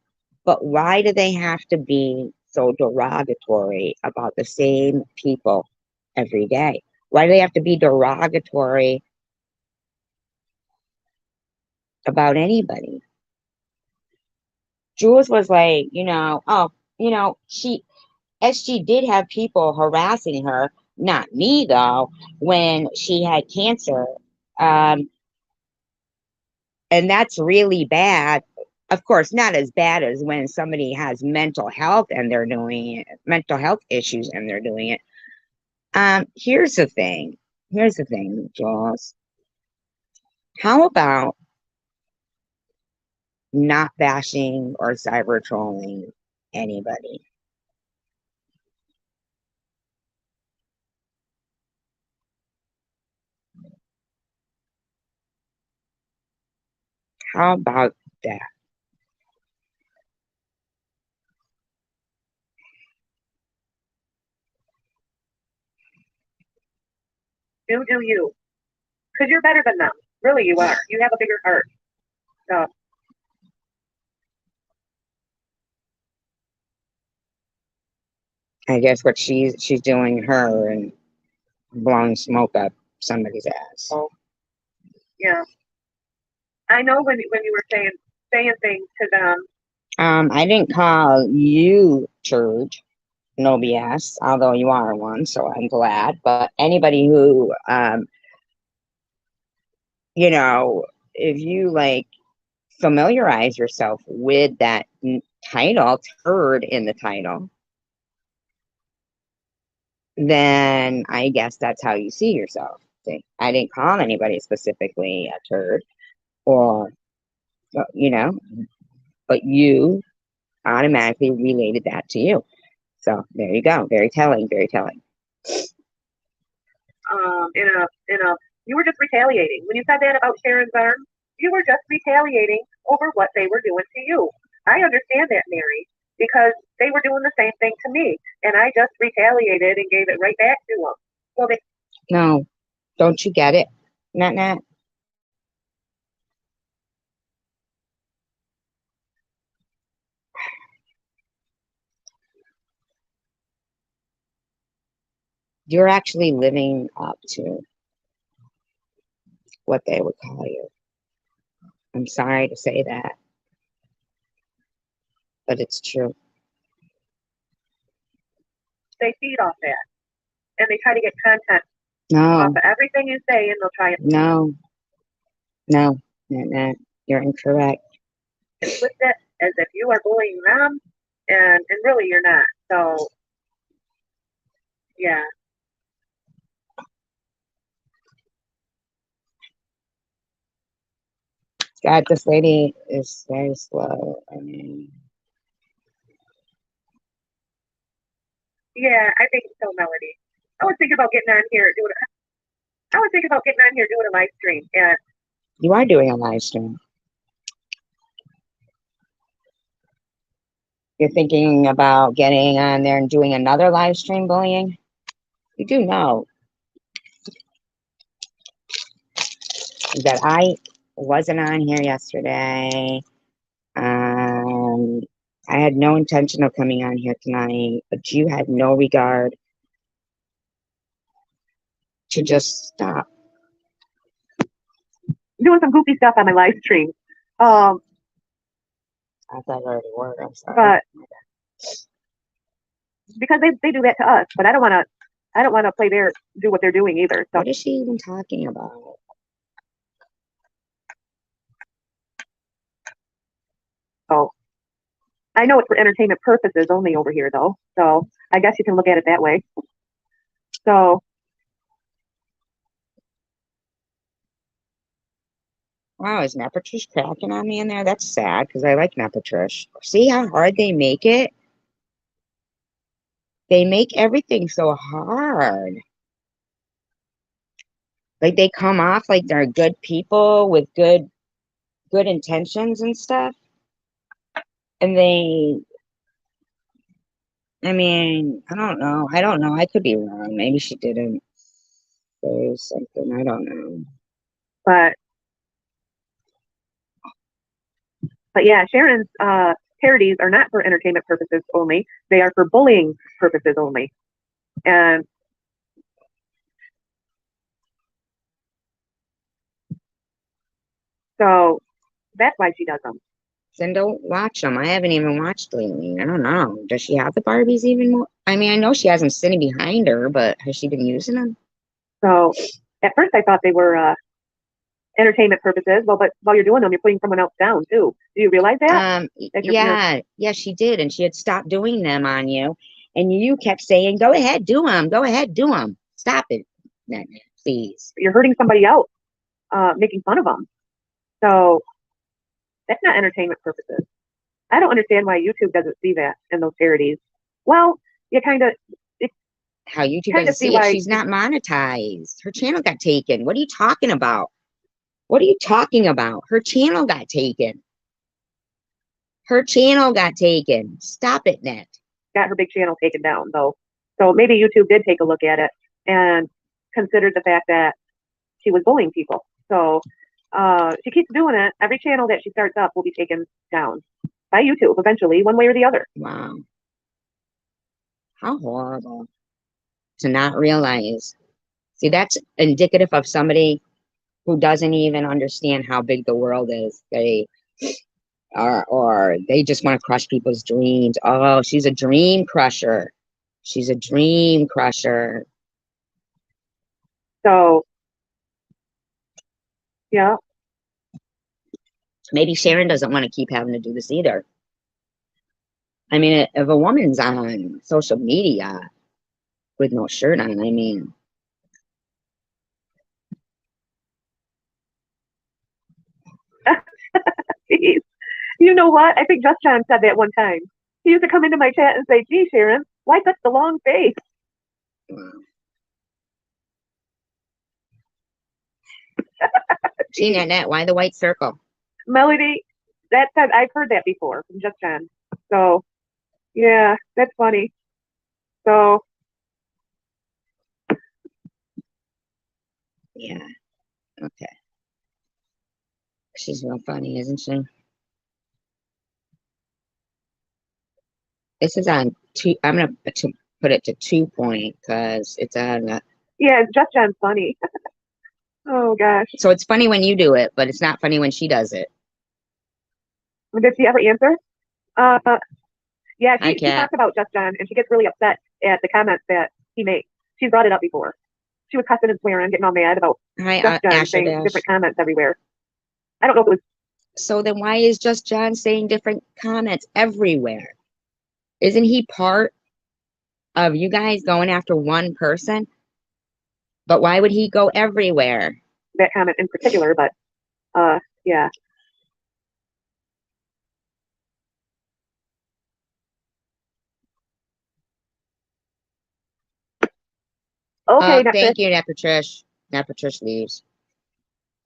But why do they have to be so derogatory about the same people every day? Why do they have to be derogatory about anybody? Jules was like, she SG did have people harassing her, not me though, when she had cancer. Um, and that's really bad. Of course, not as bad as when somebody has mental health and they're doing it, mental health issues and they're doing it. Here's the thing. Here's the thing, Jules. How about not bashing or cyber trolling anybody? How about that? Do you? Because you're better than them. Really, you are. You have a bigger heart. So, I guess what she's doing her and blowing smoke up somebody's ass. oh, yeah. I know when you were saying things to them. I didn't call you turd, no BS, although you are one, so I'm glad. But anybody who, you know, if you like familiarize yourself with that title, turd in the title, then I guess that's how you see yourself. See, I didn't call anybody specifically a turd or, you know, but you automatically related that to you. So there you go. Very telling, very telling. In a you were just retaliating when you said that about Sharon's arm. You were just retaliating over what they were doing to you. I understand that, Mary, because they were doing the same thing to me, and I just retaliated and gave it right back to them. Well, they No, don't you get it? Not. You're actually living up to what they would call you. I'm sorry to say that, but it's true. feed off that, and they try to get content off No, of everything you say, and they'll try and no, no, not. You're incorrect. twist it as if you are bullying them, and really you're not. So yeah, God, this lady is very slow. I mean, yeah, I think so, Melody. I was thinking about getting on here doing. I was thinking about getting on here doing a live stream, and you are doing a live stream. You're thinking about getting on there and doing another live stream bullying. You do know that I wasn't on here yesterday. Um, I had no intention of coming on here tonight, but you had no regard to just stop. doing some goofy stuff on my live stream. I thought I already were. I'm sorry. But because they do that to us, but I don't want to do what they're doing either. So What is she even talking about? so I know it's for entertainment purposes only over here though. So I guess you can look at it that way. So Wow, is Nepatrish cracking on me in there? That's sad because I like Nepatrish. See how hard they make it? They make everything so hard. Like they come off like they're good people with good intentions and stuff. And I mean, I don't know. I don't know. I could be wrong. Maybe she didn't say something. I don't know. but yeah, Sharon's parodies are not for entertainment purposes only. They are for bullying purposes only. And so that's why she does them. Then don't watch them. I haven't even watched lately. I don't know. Does she have the Barbies even more? I mean, I know she has them sitting behind her, but has she been using them? So at first I thought they were entertainment purposes. Well, but while you're doing them, you're putting someone else down too. Do you realize that? That Yeah, she did, and she had stopped doing them on you, and you kept saying, "Go ahead, do them. Go ahead, do them. Stop it, please." you're hurting somebody else, making fun of them. So that's not entertainment purposes. I don't understand why YouTube doesn't see that in those charities. Well, you How YouTube kind doesn't of see see it? why. She's not monetized. Her channel got taken. What are you talking about? What are you talking about? Her channel got taken. Her channel got taken. Stop it, Net. Got her big channel taken down though. So maybe YouTube did take a look at it and considered the fact that she was bullying people. So she keeps doing it. Every channel that she starts up will be taken down by YouTube eventually, one way or the other. Wow. How horrible to not realize. See, that's indicative of somebody who doesn't even understand how big the world is. They are, or they just want to crush people's dreams. Oh, she's a dream crusher. She's a dream crusher. So yeah, Maybe Sharon doesn't want to keep having to do this either. I mean, if a woman's on social media with no shirt on, I mean, geez. You know what? I think Just John said that one time. He used to come into my chat and say, "Gee, Sharon, why such the long face?" wow. Gee, Nanette, why the white circle? Melody, that said, I've heard that before from Just John. So yeah, that's funny. So Yeah, okay. She's real funny, isn't she? This is on two. I'm gonna put it to 2 point because it's on. yeah, Just John's funny. Oh gosh, So it's funny when you do it, but it's not funny when she does it. did she ever answer? Uh, yeah, Hi, she Cat. talks about Just John and she gets really upset at the comments that he makes. She's brought it up before. She was cussing and swearing, getting all mad about Hi, Just John Asher saying Dash. different comments everywhere. I don't know if it was. So then why is Just John saying different comments everywhere? Isn't he part of you guys going after one person? But why would he go everywhere? That comment in particular, but yeah. Okay, Netflix. Thank you, Nepatrish. Nepatrish leaves.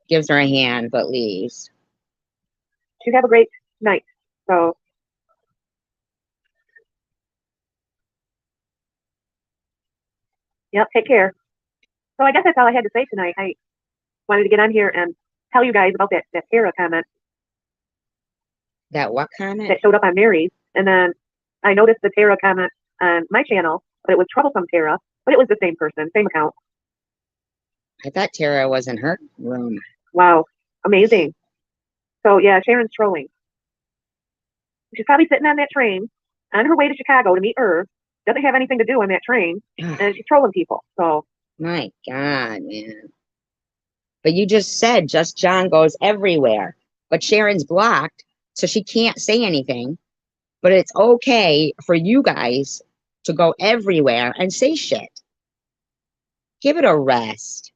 Gives her a hand, but leaves. You have a great night. So, yep, take care. So I guess that's all I had to say tonight. I wanted to get on here and tell you guys about that Tara comment That what comment? that showed up on Mary's, and then I noticed the Tara comment on my channel, but it was troublesome Tara, but it was the same person, same account. I thought Tara was in her room. Wow, amazing. So yeah, Sharon's trolling. She's probably sitting on that train on her way to Chicago to meet Irv. Doesn't have anything to do on that train, and she's trolling people. So My God, man. But you just said Just John goes everywhere. But Sharon's blocked, so she can't say anything. But it's okay for you guys to go everywhere and say shit. Give it a rest.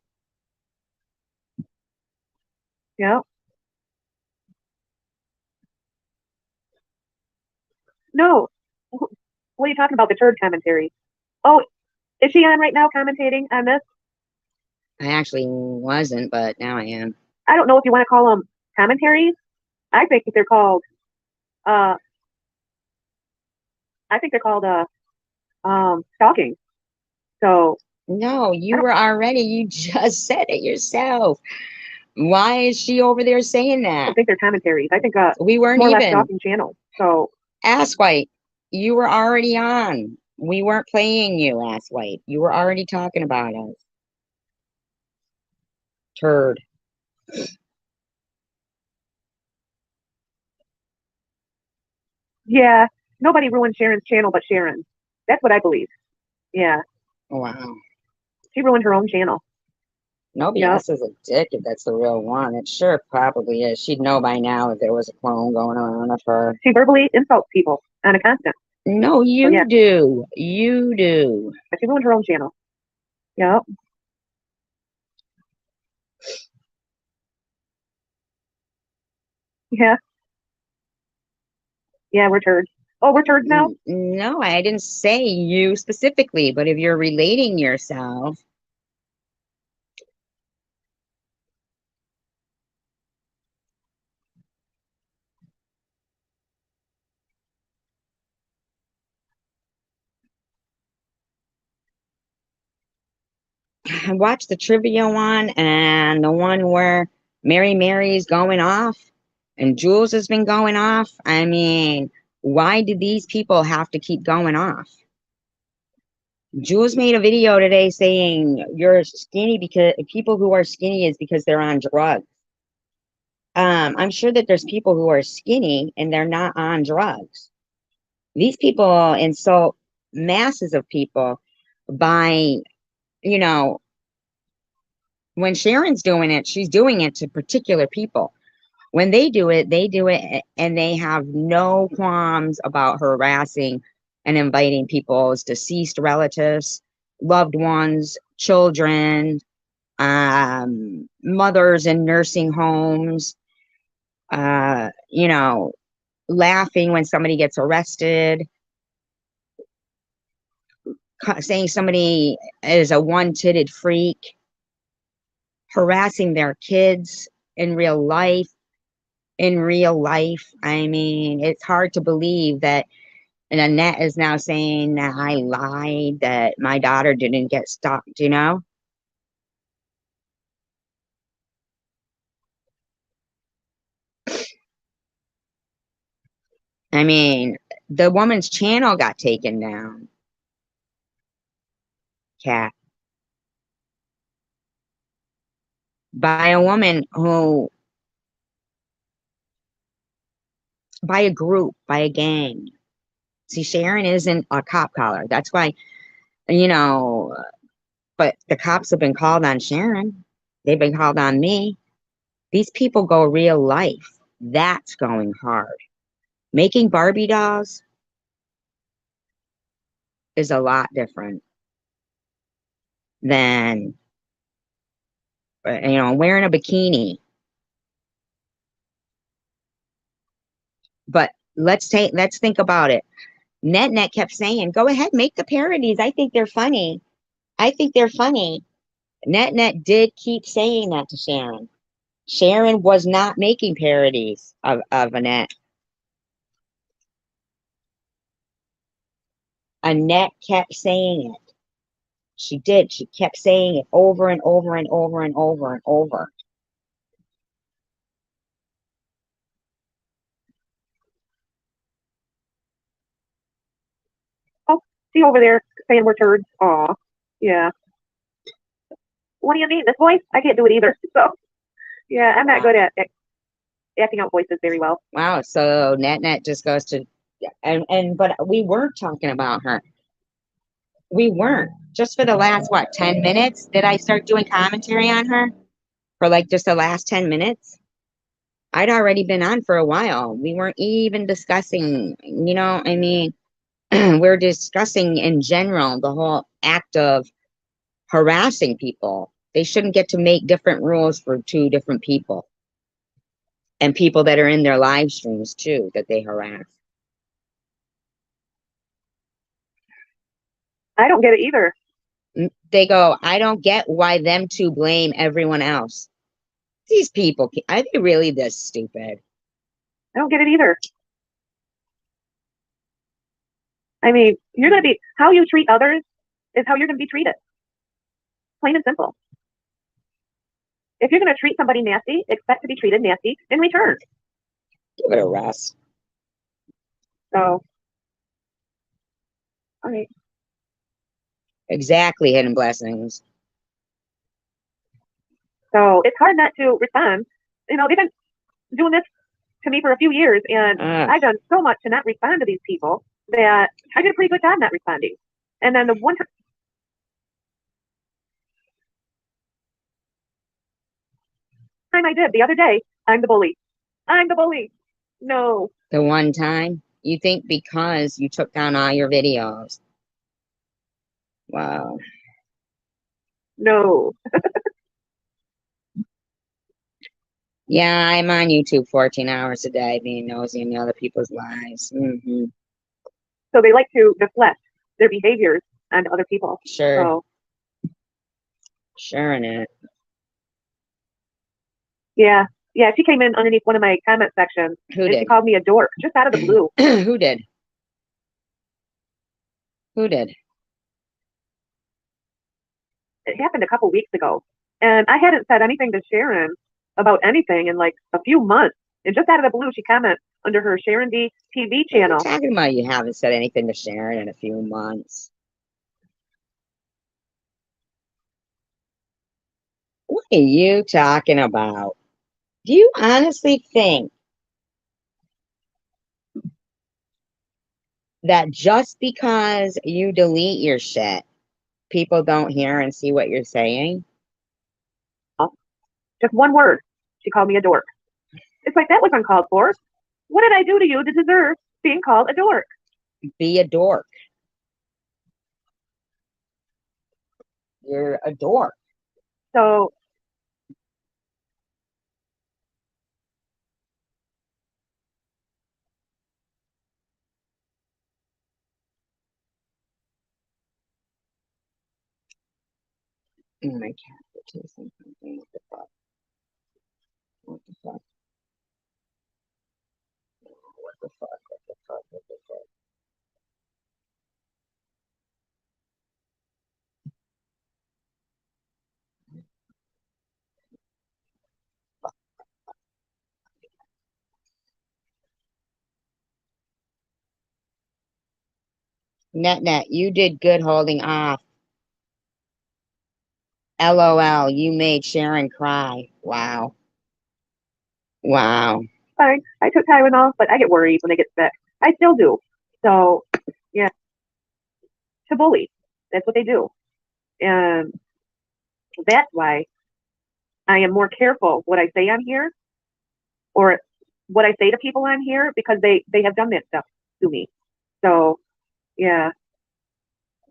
yeah, no. What are you talking about? The turd commentary. Oh, is she on right now commentating on this? I actually wasn't, but now I am. I don't know if you want to call them commentaries. I think that they're called. Uh, I think they're called stalking. So No, I you don't were already, you just said it yourself. Why is she over there saying that? think they're commentaries. I think We weren't more or less even. stalking channels. So Ass White, you were already on. We weren't playing you, Ass White. You were already talking about us. Turd. Yeah, nobody ruined Sharon's channel but Sharon. That's what I believe. Yeah, Wow. she ruined her own channel. Nobody Yep. else is a dick if that's the real one. It sure probably is. She'd know by now if there was a clone going on of her. She verbally insults people on a constant. No, So yeah, you do. You do. but she ruined her own channel. Yep. Yeah. Yeah, we're turds. Oh, we're turds now? No, I didn't say you specifically, but if you're relating yourself, I watched the trivia one and the one where Mary's going off and Jules has been going off. I mean, why do these people have to keep going off? Jules made a video today saying you're skinny because people who are skinny is because they're on drugs. I'm sure that there's people who are skinny and they're not on drugs. These people insult masses of people by, you know, when Sharon's doing it, she's doing it to particular people. When they do it and they have no qualms about harassing and inviting people's deceased relatives, loved ones, children, mothers in nursing homes, you know, laughing when somebody gets arrested, saying somebody is a one-titted freak, harassing their kids in real life. In real life, I mean, it's hard to believe that. And Annette is now saying that I lied, that my daughter didn't get stopped, you know? I mean, the woman's channel got taken down, Cat, by a woman who, by a group, by a gang. See, Sharon isn't a cop caller. That's why, you know, but the cops have been called on Sharon. They've been called on me. These people go real life. That's going hard. Making Barbie dolls is a lot different than, wearing a bikini. But let's think about it. Net kept saying, "Go ahead, make the parodies. I think they're funny. I think they're funny." Net did keep saying that to Sharon. Sharon was not making parodies of Annette. Annette kept saying it. She did. She kept saying it over and over and over and over and over. Oh, see over there saying we're turds. Aw. Yeah. What do you mean? This voice? I can't do it either. So, yeah, I'm not Wow. good at acting out voices very well. Wow. So Net just goes to, but we weren't talking about her. We weren't. Just for the last, what, 10 minutes? Did I start doing commentary on her? For like just the last 10 minutes? I'd already been on for a while. We weren't even discussing, I mean, we're discussing in general the whole act of harassing people. They shouldn't get to make different rules for two different people and people that are in their live streams too, that they harass. I don't get it either. They go, I don't get why them two blame everyone else. These people, are they really this stupid? I don't get it either. I mean, you're going to be, how you treat others is how you're going to be treated. Plain and simple. If you're going to treat somebody nasty, expect to be treated nasty in return. Give it a rest. So, all right. Exactly, hidden blessings. So it's hard not to respond. They've been doing this to me for a few years, and I've done so much to not respond to these people that I did a pretty good job not responding. And then the one time I did, the other day, I'm the bully. I'm the bully. No, The one time? You think because you took down all your videos? Wow. no. Yeah, I'm on YouTube 14 hours a day being nosy in other people's lives. So they like to deflect their behaviors onto other people. Sure. So Sure in it. yeah, yeah. She came in underneath one of my comment sections, Who and did? she called me a dork just out of the blue. Who did? Who did? It happened a couple weeks ago, and I hadn't said anything to Sharon about anything in like a few months. And just out of the blue, she commented under her Sharon D TV What are you channel. talking about? You haven't said anything to Sharon in a few months. What are you talking about? Do you honestly think that just because you delete your shit, people don't hear and see what you're saying? Just one word. She called me a dork. It's like that was uncalled for. What did I do to you to deserve being called a dork? Be a dork. You're a dork. So Oh my cat, they're chasing something. What the fuck? What the fuck? What the fuck? What the fuck? What the fuck? Net, you did good holding off. LOL, you made Sharon cry. Wow. Wow. fine. I took Tylenol, but I get worried when I get sick. I still do. So yeah, to bully. That's what they do. And that's why I am more careful what I say on here or what I say to people on here because they have done that stuff to me. So yeah.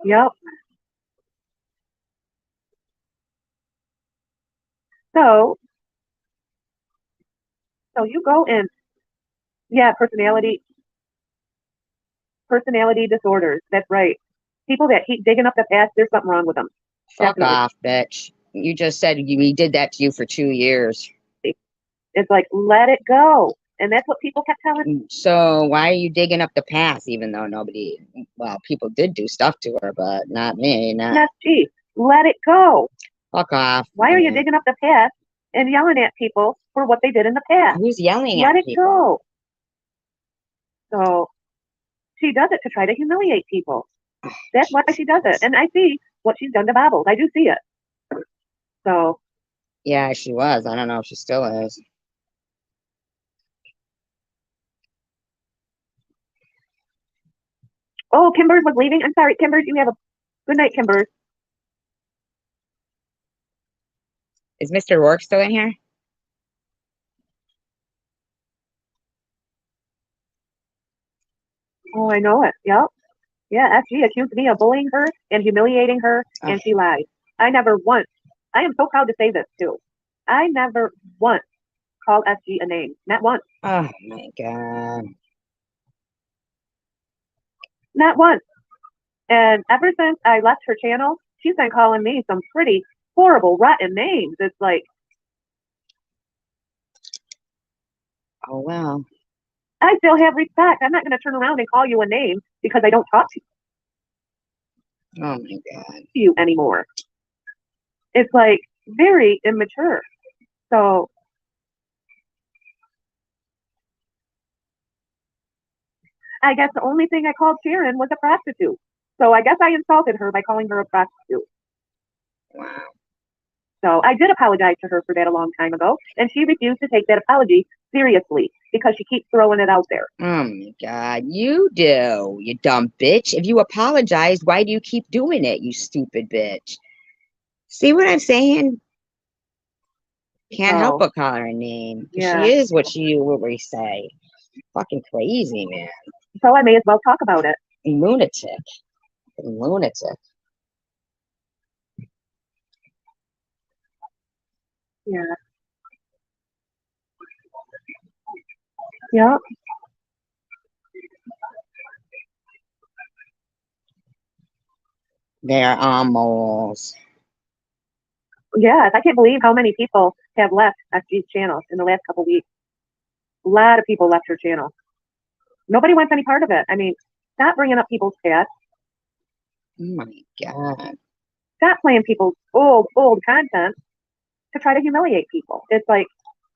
Yep. So so you go and yeah, personality disorders. That's right. People that keep digging up the past, there's something wrong with them. Fuck Definitely. off, bitch. You just said we did that to you for 2 years. It's like let it go. And that's what people kept telling. So why are you digging up the past, even though nobody, well, people did do stuff to her, but not me. Not NSG, let it go. fuck off. Why are you digging up the past and yelling at people for what they did in the past? Who's yelling Let at it people? go. So she does it to try to humiliate people. That's why she does it. And I see what she's done to Bobbles. I do see it. So Yeah, she was. I don't know if she still is. oh, Kimbers was leaving. I'm sorry, Kimbers. You have a good night, Kimbers. Is Mr. Rourke still in here? Oh, I know it. Yep. Yeah, SG accused me of bullying her and humiliating her, and she lied. I never once, I am so proud to say this too. I never once called SG a name. Not once. Oh my God. Not once. And ever since I left her channel, she's been calling me some pretty horrible, rotten names. It's like, Oh well. I still have respect. I'm not going to turn around and call you a name because I don't talk to Oh my God. you anymore. It's like very immature. So I guess the only thing I called Sharon was a prostitute. So I guess I insulted her by calling her a prostitute. Wow. So I did apologize to her for that a long time ago, and she refused to take that apology seriously because she keeps throwing it out there. Oh my God, you do, you dumb bitch. If you apologize, why do you keep doing it, you stupid bitch? See what I'm saying? Can't help So but call her a name because she yeah, is what we say. Fucking crazy, man. so I may as well talk about it. Lunatic. Lunatic. Yeah, yeah, They're almost. yes. I can't believe how many people have left SG's channel in the last couple of weeks. A lot of people left her channel. Nobody wants any part of it. I mean, stop bringing up people's past. Oh my God. Stop playing people's old content to try to humiliate people. It's like,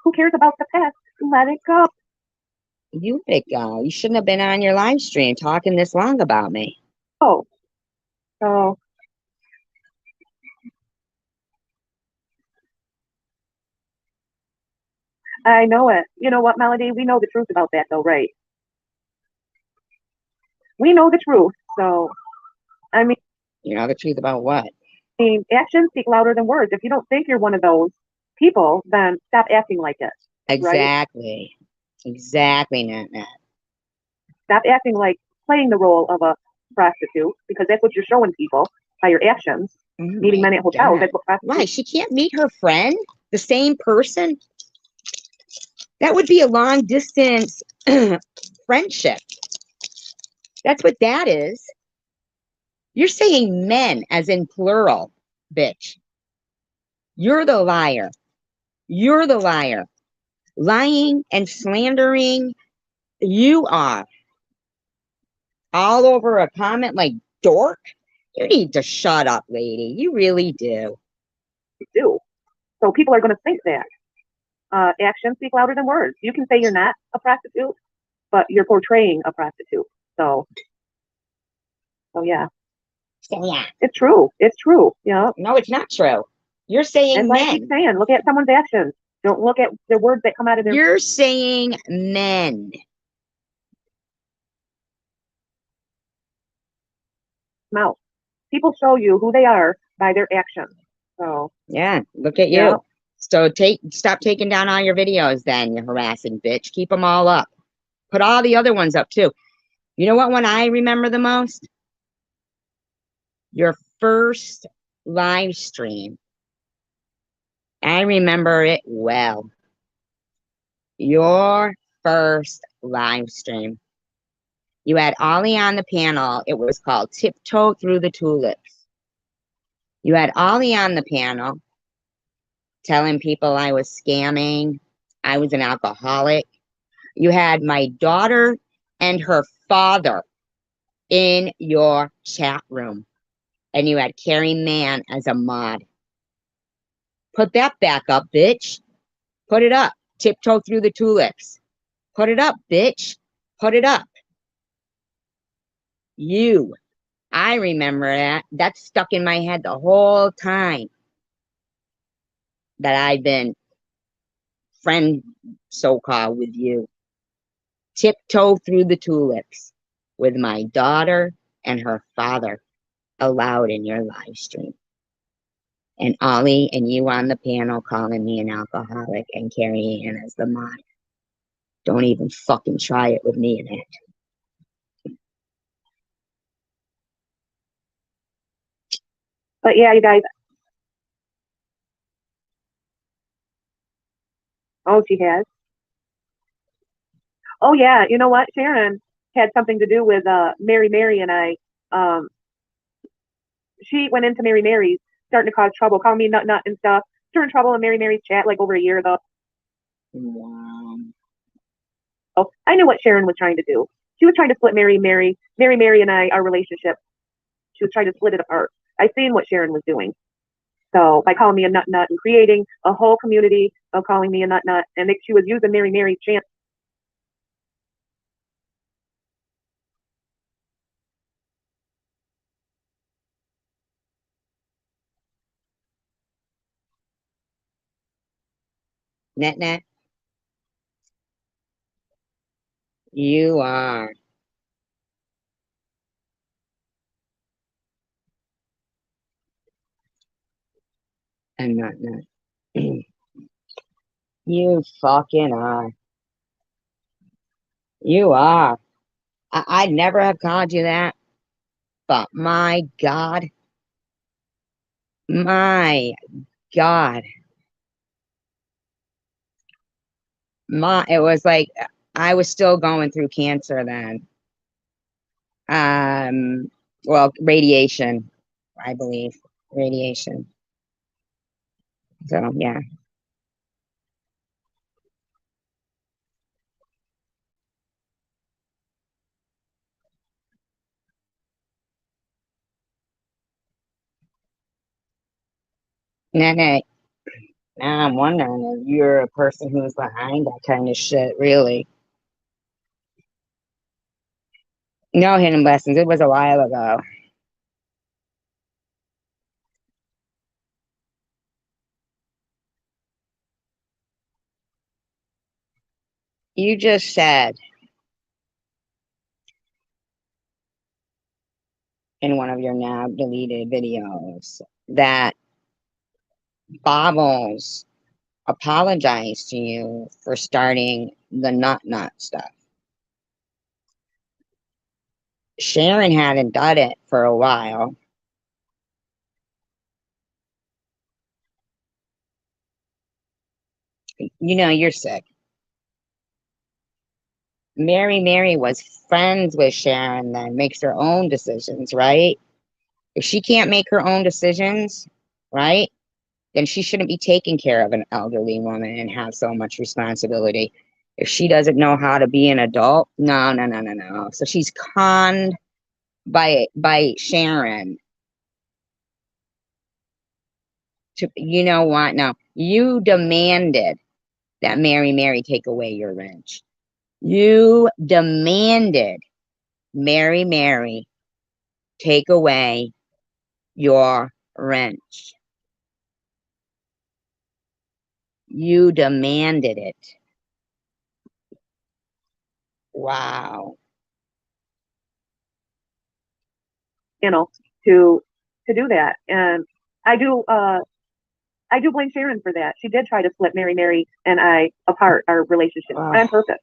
who cares about the past? Let it go. You let it go. You shouldn't have been on your live stream talking this long about me. So I know it. You know what, Melody? We know the truth about that, though, right? We know the truth. So, I You know the truth about what? mean, actions speak louder than words. If you don't think you're one of those people, then stop acting like it, right? Exactly. Exactly, Nat. Stop acting like playing the role of a prostitute because that's what you're showing people by your actions. Oh Meeting my men at hotels, God. that's what Why? prostitutes She can't meet her friend? The same person? That would be a long distance friendship. That's what that is. You're saying men as in plural, bitch. You're the liar. You're the liar. Lying and slandering, you are all over a comment like dork. You need to shut up, lady. You really do. do. So people are going to think that. Actions speak louder than words. You can say you're not a prostitute, but you're portraying a prostitute. So, so yeah, So, yeah. it's true. It's true. Yeah. No, it's not true. You're As saying I keep men. saying, look at someone's actions. Don't look at the words that come out of their You're saying men. mouth. People show you who they are by their actions. So, Yeah, look at yeah. you. So stop taking down all your videos then, you harassing bitch. Keep them all up. Put all the other ones up too. You know what one I remember the most? Your first live stream. I remember it well. Your first live stream. You had Ollie on the panel. It was called Tiptoe Through the Tulips. You had Ollie on the panel telling people I was scamming. I was an alcoholic. You had my daughter and her father in your chat room. And you had Carrie Mann as a mod. Put that back up, bitch. Put it up. Tiptoe through the tulips. Put it up, bitch. Put it up. You. I remember that. That's stuck in my head the whole time that I've been friend so-called with you. Tiptoe through the tulips with my daughter and her father allowed in your live stream. And Ollie and you on the panel calling me an alcoholic and Carrie Ann as the mod. Don't even fucking try it with me in it. But yeah, you guys. Oh, she has. Oh yeah. You know what? Sharon had something to do with Mary and I. Um, she went into Mary's, starting to cause trouble, calling me nut and stuff. Stirring trouble in Mary's chat like over a year ago. Wow. So I knew what Sharon was trying to do. She was trying to split Mary and I, our relationship. She was trying to split it apart. I seen what Sharon was doing. So by calling me a nut and creating a whole community of calling me a nut, and she was using Mary's chance. Net net, you are. And not net. You fucking are. You are. I'd never have called you that, but my God, it was like I was still going through cancer then. Um, well, radiation, I believe, radiation. So yeah, Nene. Now I'm wondering if you're a person who's behind that kind of shit, really. No hidden blessings. It was a while ago. You just said in one of your now deleted videos that Bobbles apologized to you for starting the nut stuff. Sharon hadn't done it for a while. You know, you're sick. Mary was friends with Sharon, then makes her own decisions, right? If she can't make her own decisions, right, then she shouldn't be taking care of an elderly woman and have so much responsibility. If she doesn't know how to be an adult, no, no, no, no, no. So she's conned by Sharon to, you know what? No, you demanded that Mary take away your wrench. You demanded Mary take away your wrench. You demanded it. Wow. You know, to do that. And I do I do blame Sharon for that. She did try to split Mary and I apart, our relationship, on purpose.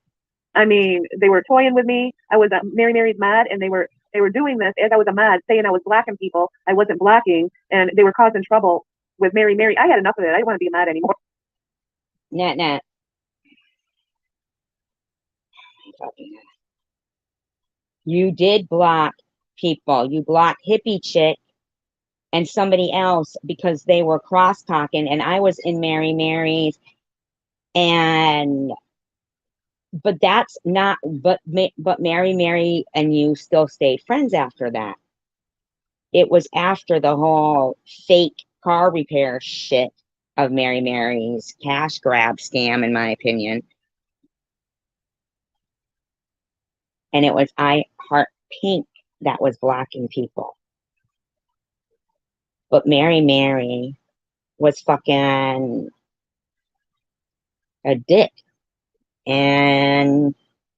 I mean, they were toying with me. I was Mary's mod, and they were doing this as I was a mod, saying I was blocking people. I wasn't blocking, and they were causing trouble with Mary. I had enough of it. I didn't want to be a mod anymore. Nah. You did block people. You blocked hippie chick and somebody else because they were cross talking, and I was in Mary's, and but that's not. But Mary and you still stayed friends after that. It was after the whole fake car repair shit of Mary's cash grab scam, in my opinion. And it was I Heart Pink that was blocking people. But Mary was fucking a dick. And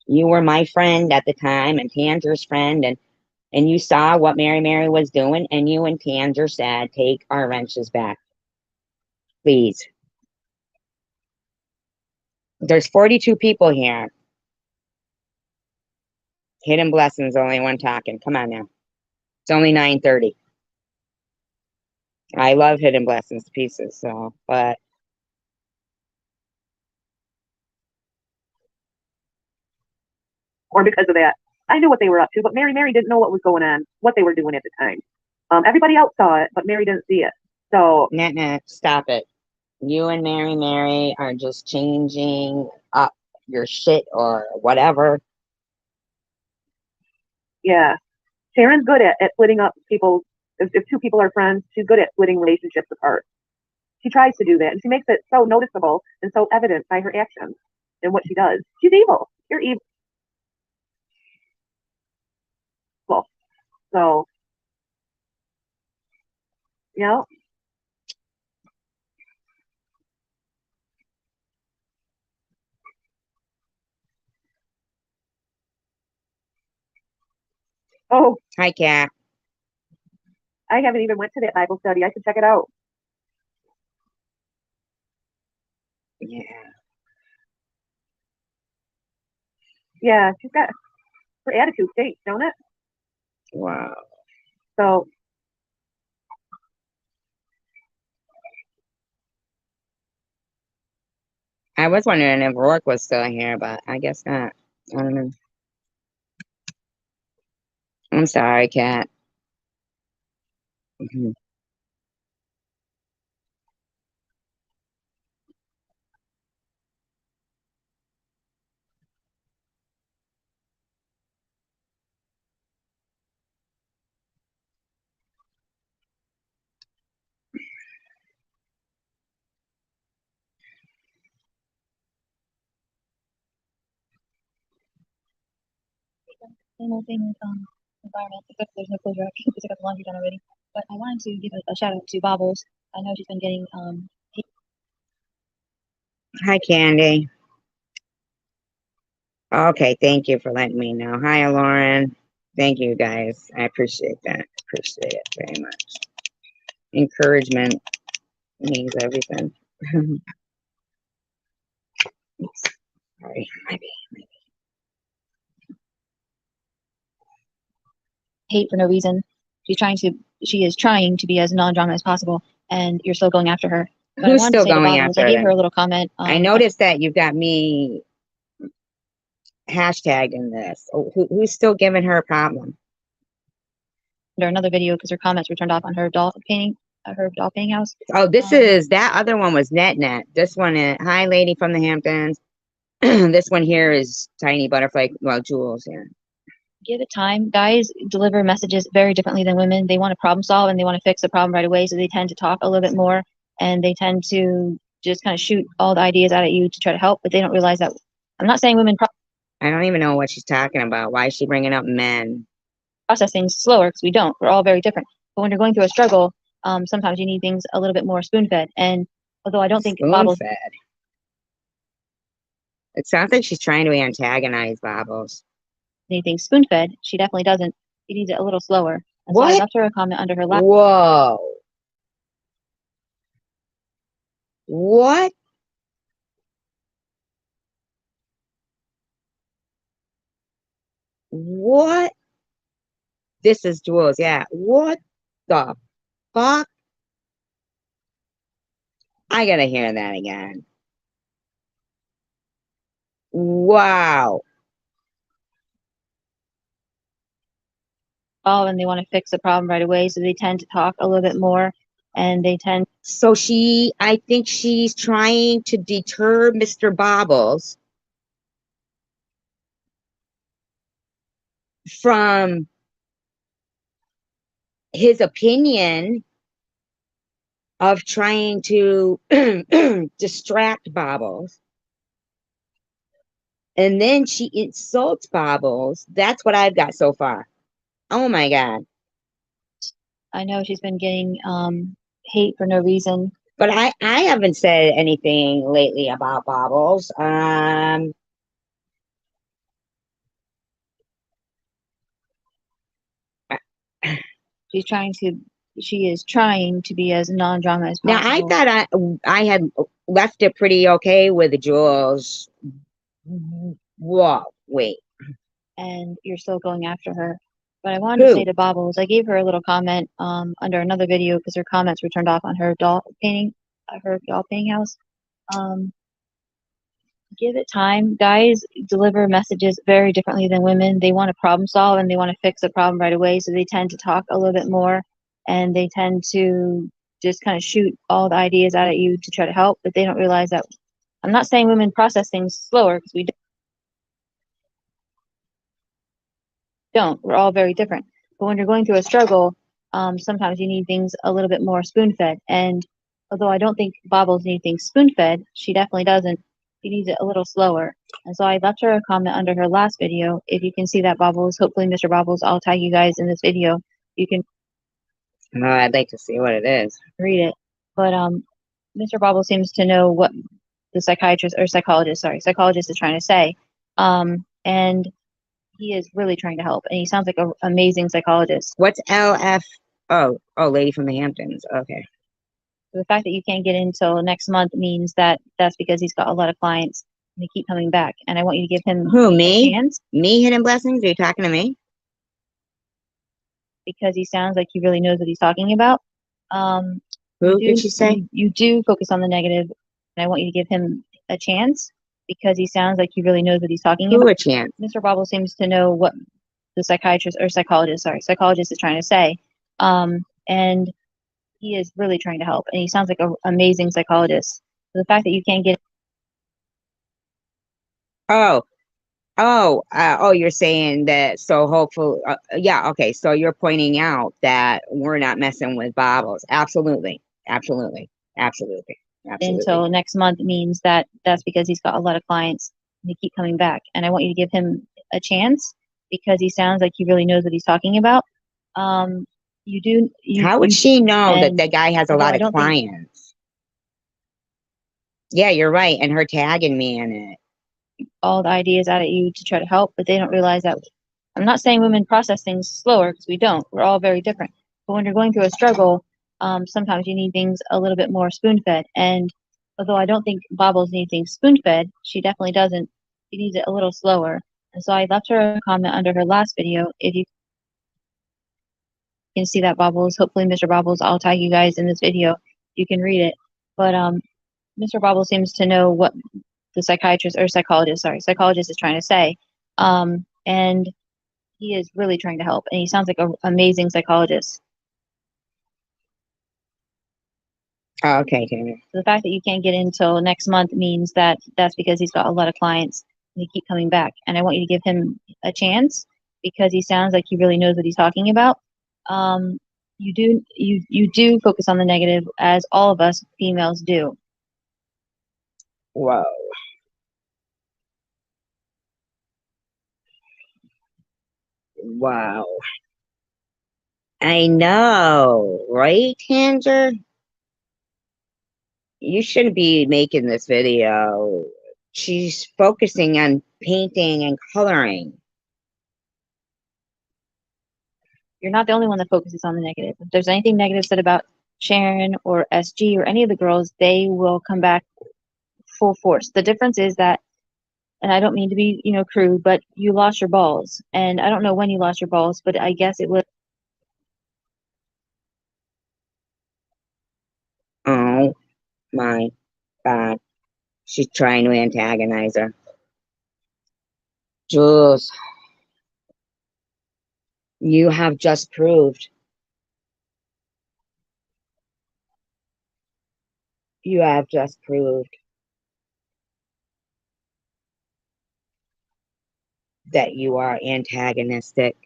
you were my friend at the time and Tanger's friend, and you saw what Mary was doing, and you and Tanger said, take our wrenches back, please. There's 42 people here. Hidden blessings, only one talking. Come on now. It's only 9:30. I love hidden blessings to pieces, so but Or because of that. I knew what they were up to, but Mary didn't know what was going on, what they were doing at the time. Everybody else saw it, but Mary didn't see it. So, nah, stop it. You and Mary are just changing up your shit or whatever. yeah, Sharon's good at splitting up people. If two people are friends, she's good at splitting relationships apart. She tries to do that, and she makes it so noticeable and so evident by her actions and what she does. She's evil. You're evil. So, you know, Oh, Hi, Kat. I haven't even went to that Bible study. I should check it out. Yeah. Yeah, she's got her attitude stinks, don't it? Wow. So I was wondering if Rourke was still here, but I guess not. I don't know. I'm sorry, Kat. Mhm. Same old thing with environment, except there's no closure because I got the laundry done already. But I wanted to give a shout out to Bobbles. I know she's been getting Hi, Candy. Okay, thank you for letting me know. Hi, Lauren. Thank you, guys. I appreciate that. Appreciate it very much. Encouragement means everything. Oops. Sorry, maybe. hate for no reason. She is trying to be as non-drama as possible, and you're still going after her. But I Who's wanted to still say to going Bobbles, I after gave her a them? little comment. I noticed that you've got me hashtagging this. Oh, who's still giving her a problem? Under another video because her comments were turned off on her doll painting house. Oh, this is that other one was Net. This one is Hi Lady from the Hamptons. This one here is Tiny Butterfly. Well, Jules here. Give it time. Guys deliver messages very differently than women. They want to problem solve and they want to fix the problem right away. So they tend to talk a little bit more and they tend to just kind of shoot all the ideas out at you to try to help, but they don't realize that. I'm not saying women I don't even know what she's talking about. Why is she bringing up men? process things slower because we don't. We're all very different. But when you're going through a struggle, sometimes you need things a little bit more spoon fed. And although I don't think Spoon Bobbles fed. It sounds like she's trying to antagonize Bobbles. needs things spoon fed, she definitely doesn't. She needs it a little slower. And so I What? left her a comment under her last. Whoa. What? What? This is Jules. Yeah. What the fuck? I gotta hear that again. Wow. And they want to fix the problem right away. So they tend to talk a little bit more and they tend. So I think she's trying to deter Mr. Bobbles from his opinion of trying to distract Bobbles. And then she insults Bobbles. That's what I've got so far. Oh my God. I know she's been getting hate for no reason. But I haven't said anything lately about Bobbles. She is trying to be as non-drama as Now I possible. thought I had left it pretty okay with Jules. Whoa, wait. And you're still going after her. But I wanted to say Who? to Bobbles, I gave her a little comment under another video because her comments were turned off on her doll painting house. Um, give it time. Guys deliver messages very differently than women. They want to problem solve and they want to fix a problem right away. So they tend to talk a little bit more and they tend to just kind of shoot all the ideas out at you to try to help, but they don't realize that. I'm not saying women process things slower because we don't. We're all very different. But when you're going through a struggle, sometimes you need things a little bit more spoon fed. And although I don't think Bobbles needs things spoon fed, she definitely doesn't. She needs it a little slower. And so I left her a comment under her last video. If you can see that, Bobbles, hopefully Mr. Bobbles, I'll tag you guys in this video. You can Oh, I'd like to see what it is. read it. But Mr. Bobbles seems to know what the psychologist is trying to say. And he is really trying to help, and he sounds like an amazing psychologist. What's LF? Oh, Lady from the Hamptons. Okay. So the fact that you can't get in until next month means that that's because he's got a lot of clients and they keep coming back. And I want you to give him Who, a me? chance Me, Hidden Blessings? Are you talking to me? because he sounds like he really knows what he's talking about. Who did she say? You do focus on the negative, and I want you to give him a chance because he sounds like he really knows what he's talking Who about. a chance? Mr. Bobble seems to know what the psychologist is trying to say. And he is really trying to help, and he sounds like an amazing psychologist. So the fact that you can't get You're saying that. So hopefully, yeah, okay. So you're pointing out that we're not messing with bobbles. Absolutely, absolutely, absolutely, absolutely. until next month means that that's because he's got a lot of clients and they keep coming back. And I want you to give him a chance because he sounds like he really knows what he's talking about. You do. How would she know that and the guy has a although lot I of don't think clients? Yeah, you're right. And her tagging me in it. all the ideas out at you to try to help, but they don't realize that. I'm not saying women process things slower because we don't. We're all very different. But when you're going through a struggle, sometimes you need things a little bit more spoon fed. And although I don't think Bobbles needs things spoon fed, she definitely doesn't. She needs it a little slower. And so I left her a comment under her last video. If you can see that, Bobbles, hopefully Mr. Bobbles, I'll tag you guys in this video. You can read it. But Mr. Bobbles seems to know what the psychologist is trying to say. And he is really trying to help, and he sounds like an amazing psychologist. Oh, okay, Taylor. So the fact that you can't get in until next month means that that's because he's got a lot of clients and they keep coming back. And I want you to give him a chance because he sounds like he really knows what he's talking about. You do focus on the negative, as all of us females do. Whoa. Wow. I know, right, Tanger? You shouldn't be making this video. She's focusing on painting and coloring. You're not the only one that focuses on the negative. If there's anything negative said about Sharon or SG or any of the girls, they will come back full force. The difference is that, and I don't mean to be, crude, but you lost your balls. And I don't know when you lost your balls, but I guess it was. Oh my God. She's trying to antagonize her. Jules, you have just proved. You have just proved that you are antagonistic.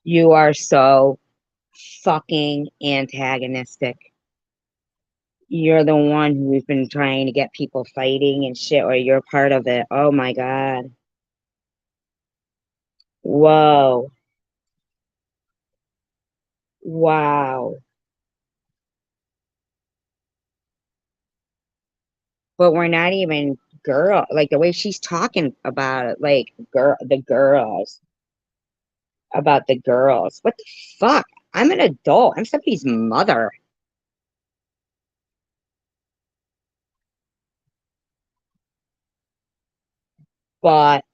You are so fucking antagonistic. You're the one who's been trying to get people fighting and shit, or you're part of it. Oh my God. Whoa. Wow. But we're not even girl, like the way she's talking about it, like the girls, about the girls. What the fuck? I'm an adult. I'm somebody's mother. But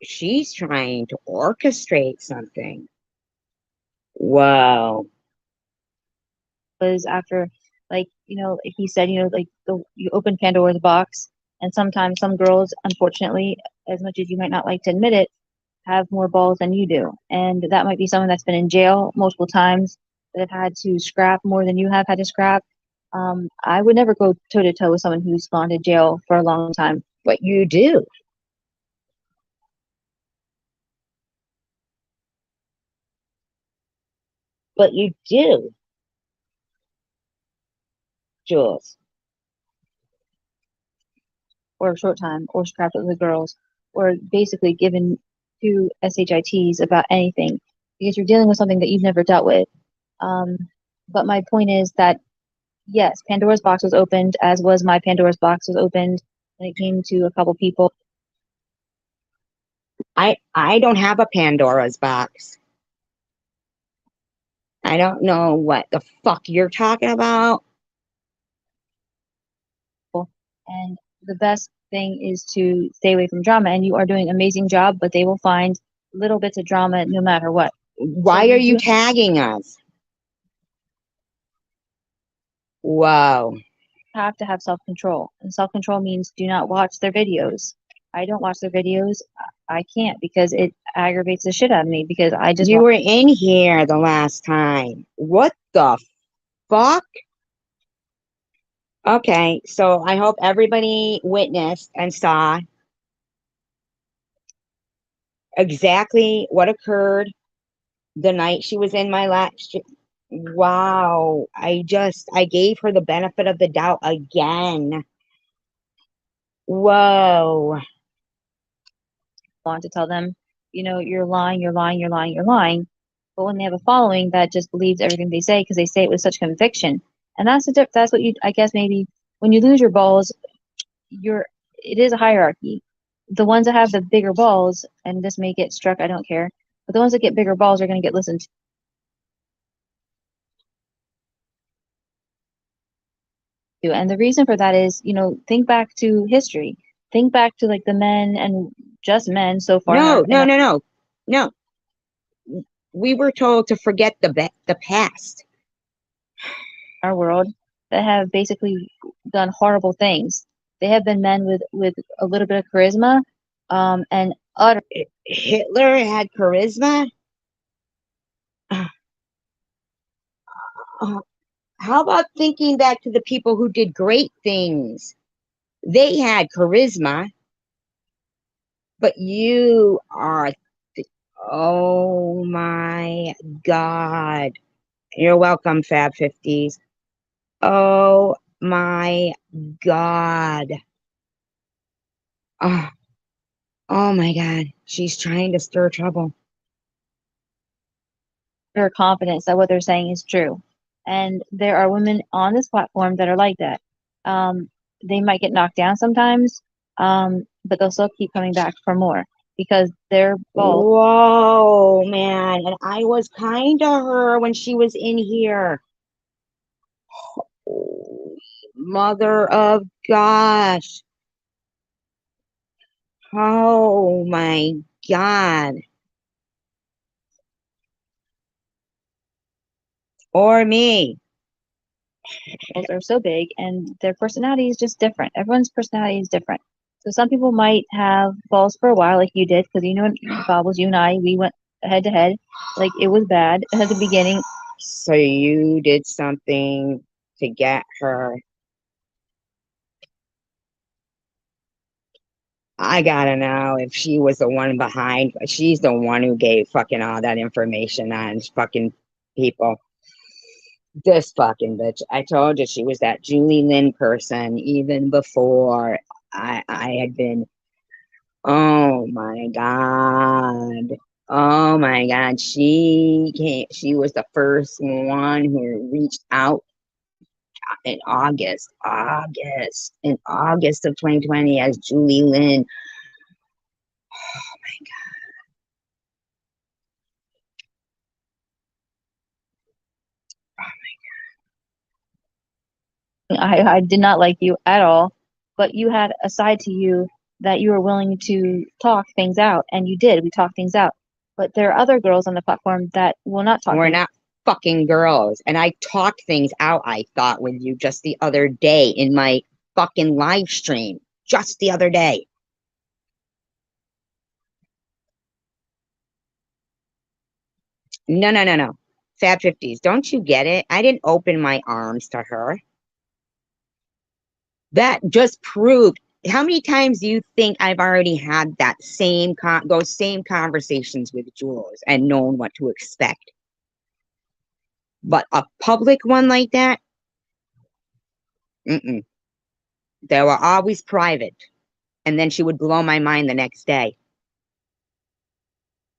she's trying to orchestrate something. Wow. Was after, like, he said, like you open Pandora's box, and sometimes some girls, unfortunately, as much as you might not like to admit it, have more balls than you do. And that might be someone that's been in jail multiple times, that have had to scrap more than you have had to scrap. I would never go toe to toe with someone who's gone to jail for a long time. But you do. But you do, Jules. Or a short time, or scrapped with the girls, or basically given to SHITs about anything because you're dealing with something that you've never dealt with. But my point is that yes, Pandora's box was opened, as was my Pandora's box was opened when it came to a couple people. I don't have a Pandora's box. I don't know what the fuck you're talking about. And the best thing is to stay away from drama. And you are doing an amazing job, but they will find little bits of drama no matter what. Why So are you you do tagging us? Whoa. have to have self-control. And self-control means do not watch their videos. I don't watch their videos. I can't because it aggravates the shit out of me because I just You want were in here the last time. What the fuck? Okay, so I hope everybody witnessed and saw exactly what occurred the night she was in my lap. Wow, I gave her the benefit of the doubt again. Whoa. want to tell them, you're lying, you're lying, you're lying, you're lying. But when they have a following that just believes everything they say because they say it with such conviction, and that's what I guess maybe when you lose your balls, it is a hierarchy. The ones that have the bigger balls, and this may get struck, I don't care, but the ones that get bigger balls are going to get listened to. And the reason for that is, think back to history. Think back to like the men and just men so far in No, our no, no, no. No. We were told to forget the past. our world that have basically done horrible things. They have been men with a little bit of charisma, and utter. Hitler had charisma. Uh, how about thinking back to the people who did great things? They had charisma, but you are. Oh my God. You're welcome, Fab 50s. Oh my God. Oh, oh my God. She's trying to stir trouble. Their confidence that what they're saying is true. And there are women on this platform that are like that. They might get knocked down sometimes, but they'll still keep coming back for more because they're balls. Whoa, man. And I was kind to her when she was in here. Holy mother of gosh. Oh my God. Or me. Are so big and their personality is just different. Everyone's personality is different. So some people might have balls for a while, like you did, because Bobbles, you and I, we went head to head. Like it was bad at the beginning. So you did something to get her. I gotta know if she was the one behind. She's the one who gave fucking all that information on fucking people. This fucking bitch. I told you she was that Julie Lynn person even before I had been. Oh my God. Oh my God. She was the first one who reached out in August of 2020 as Julie Lynn. I did not like you at all, but you had a side to you that you were willing to talk things out, and you did. We talked things out. But there are other girls on the platform that will not talk We're things. not fucking girls. And I talked things out, I thought, with you just the other day in my fucking live stream. Just the other day. No, no, no, no. Fab 50s. Don't you get it? I didn't open my arms to her. That just proved how many times do you think I've already had that those same conversations with Jules and known what to expect? But a public one like that, mm-mm. They were always private. And then she would blow my mind the next day.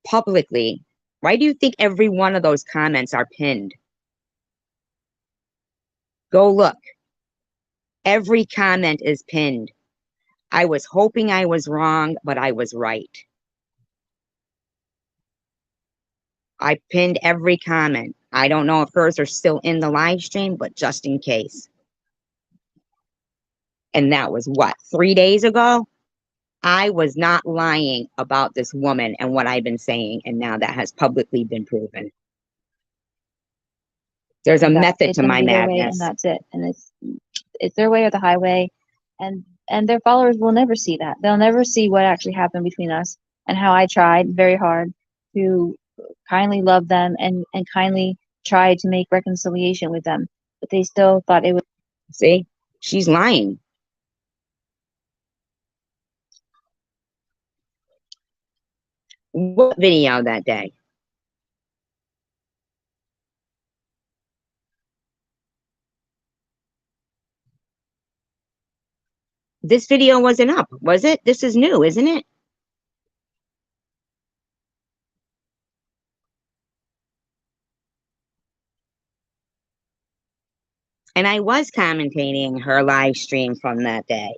Publicly, why do you think every one of those comments are pinned? Go look. Every comment is pinned. I was hoping I was wrong, but I was right. I pinned every comment. I don't know if hers are still in the live stream, but just in case. And that was what, 3 days ago? I was not lying about this woman and what I've been saying, and now that has publicly been proven. There's a method it's to going to my be their way, madness. and that's it. And it's their way or the highway, and their followers will never see that. They'll never see what actually happened between us and how I tried very hard to kindly love them and kindly try to make reconciliation with them, but they still thought it was. See, she's lying. What video that day? This video wasn't up, was it? This is new, isn't it? And I was commentating her live stream from that day.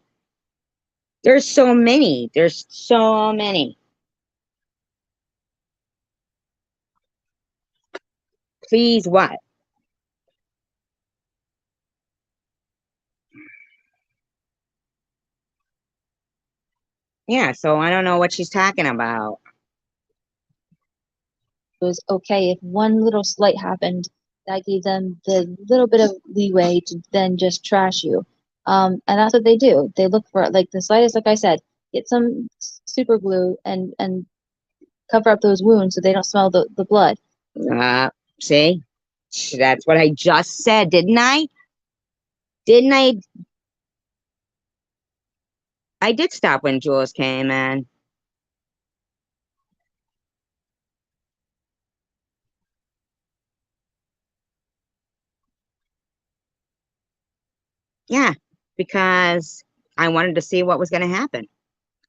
There's so many. There's so many. Please, what? Yeah, so I don't know what she's talking about. Was okay if one little slight happened that gave them the little bit of leeway to then just trash you, and that's what they do. They look for like the slightest, like I said, get some super glue and cover up those wounds so they don't smell the blood. See? That's what I just said, didn't I? Didn't I? I did stop when Jules came in. Yeah, because I wanted to see what was going to happen.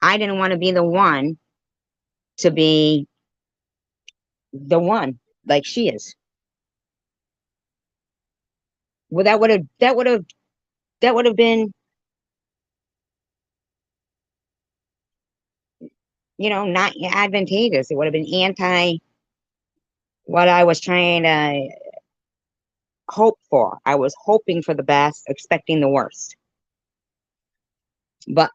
I didn't want to be the one to be the one like she is. Well, that would have been, not advantageous. It would have been anti what I was trying to hope for. I was hoping for the best, expecting the worst. But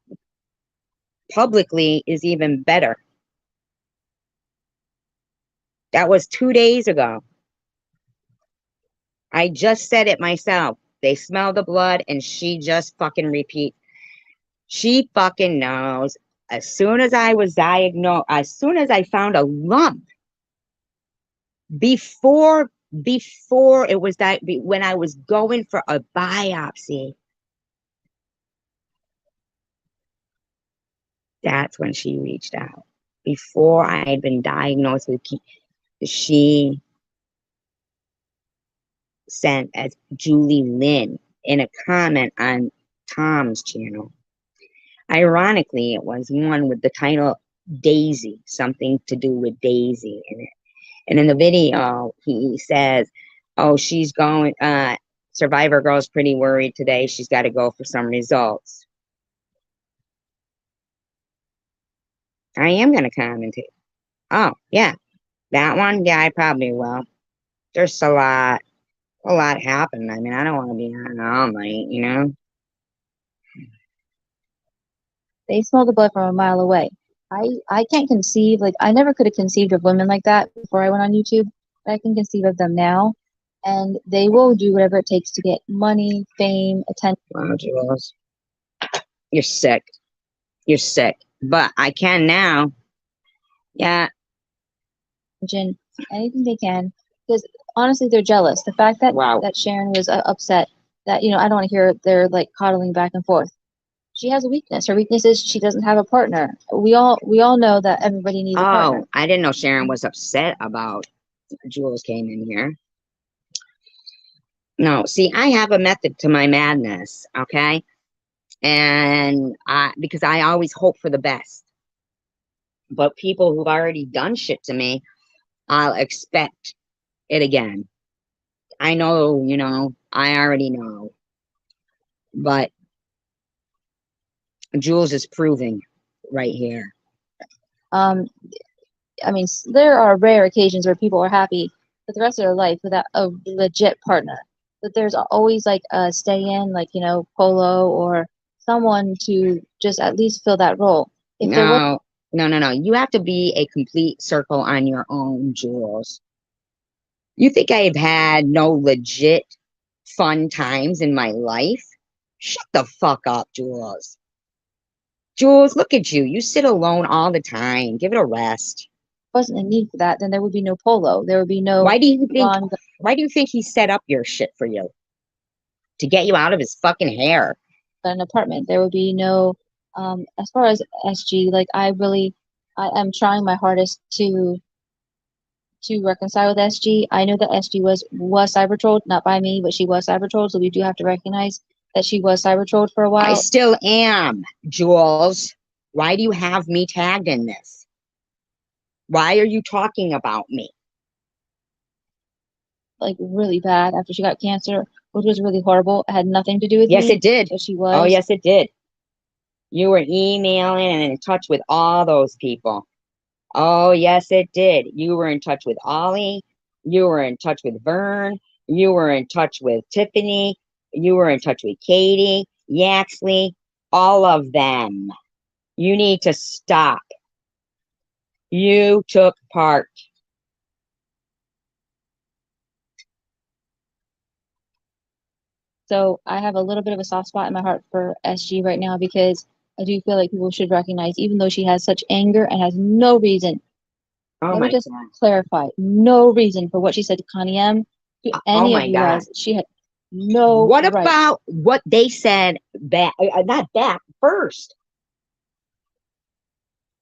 publicly is even better. That was 2 days ago. I just said it myself. They smell the blood and she just fucking repeats. She fucking knows. As soon as I was diagnosed, as soon as I found a lump, before it was that, when I was going for a biopsy, that's when she reached out. Before I had been diagnosed with she sent as Julie Lynn in a comment on Tom's channel. Ironically, it was one with the title Daisy, something to do with Daisy in it. And in the video, he says, oh, she's going, Survivor Girl's pretty worried today. She's got to go for some results. I am going to commentate. Oh, yeah. That one? Yeah, I probably will. There's a lot happened. I mean, I don't want to be on all night. They smell the blood from a mile away. I can't conceive, like I never could have conceived of women like that before I went on YouTube, but I can conceive of them now, and they will do whatever it takes to get money, fame, attention. Wow, Jules. You're sick. You're sick. But I can now. Yeah. Anything they can, because honestly, they're jealous. The fact that Wow. that Sharon was upset that I don't want to hear they're like coddling back and forth. She has a weakness. Her weakness is she doesn't have a partner. We all know that everybody needs a partner. Oh, I didn't know Sharon was upset about Jules came in here. No, see, I have a method to my madness, okay? And because I always hope for the best. But people who've already done shit to me, I'll expect it again. I know, I already know. But Jules is proving right here. I mean, there are rare occasions where people are happy for the rest of their life without a legit partner. But there's always like a stay in, like, Polo or someone to just at least fill that role. If there was, No, no, no, no. You have to be a complete circle on your own, Jules. You think I've had no legit fun times in my life? Shut the fuck up, Jules. Jules, look at you. You sit alone all the time. Give it a rest. wasn't a need for that, then there would be no Polo. There would be no Why do you think Ron why do you think he set up your shit for you? To get you out of his fucking hair. got an apartment. There would be no, as far as SG, like I am trying my hardest to reconcile with SG. I know that SG was cyber trolled, not by me, but she was cyber trolled. So we do have to recognize that she was cyber trolled for a I while. still am, Jules. Why do you have me tagged in this? Why are you talking about me? Like really bad after she got cancer, which was really horrible. It had nothing to do with Yes, me, it did. but she Oh, was. yes, it did. You were emailing and in touch with all those people. Oh, yes, it did. You were in touch with Ollie. You were in touch with Vern. You were in touch with Tiffany. You were in touch with Katie, Yaxley, all of them. You need to stop. You took part. So I have a little bit of a soft spot in my heart for SG right now because I do feel like people should recognize, even though she has such anger and has no reason. Oh Let me my just God. clarify, no reason for what she said to Connie M, to Oh any of my you God. guys. She had no What right. about what they said back, not back, first?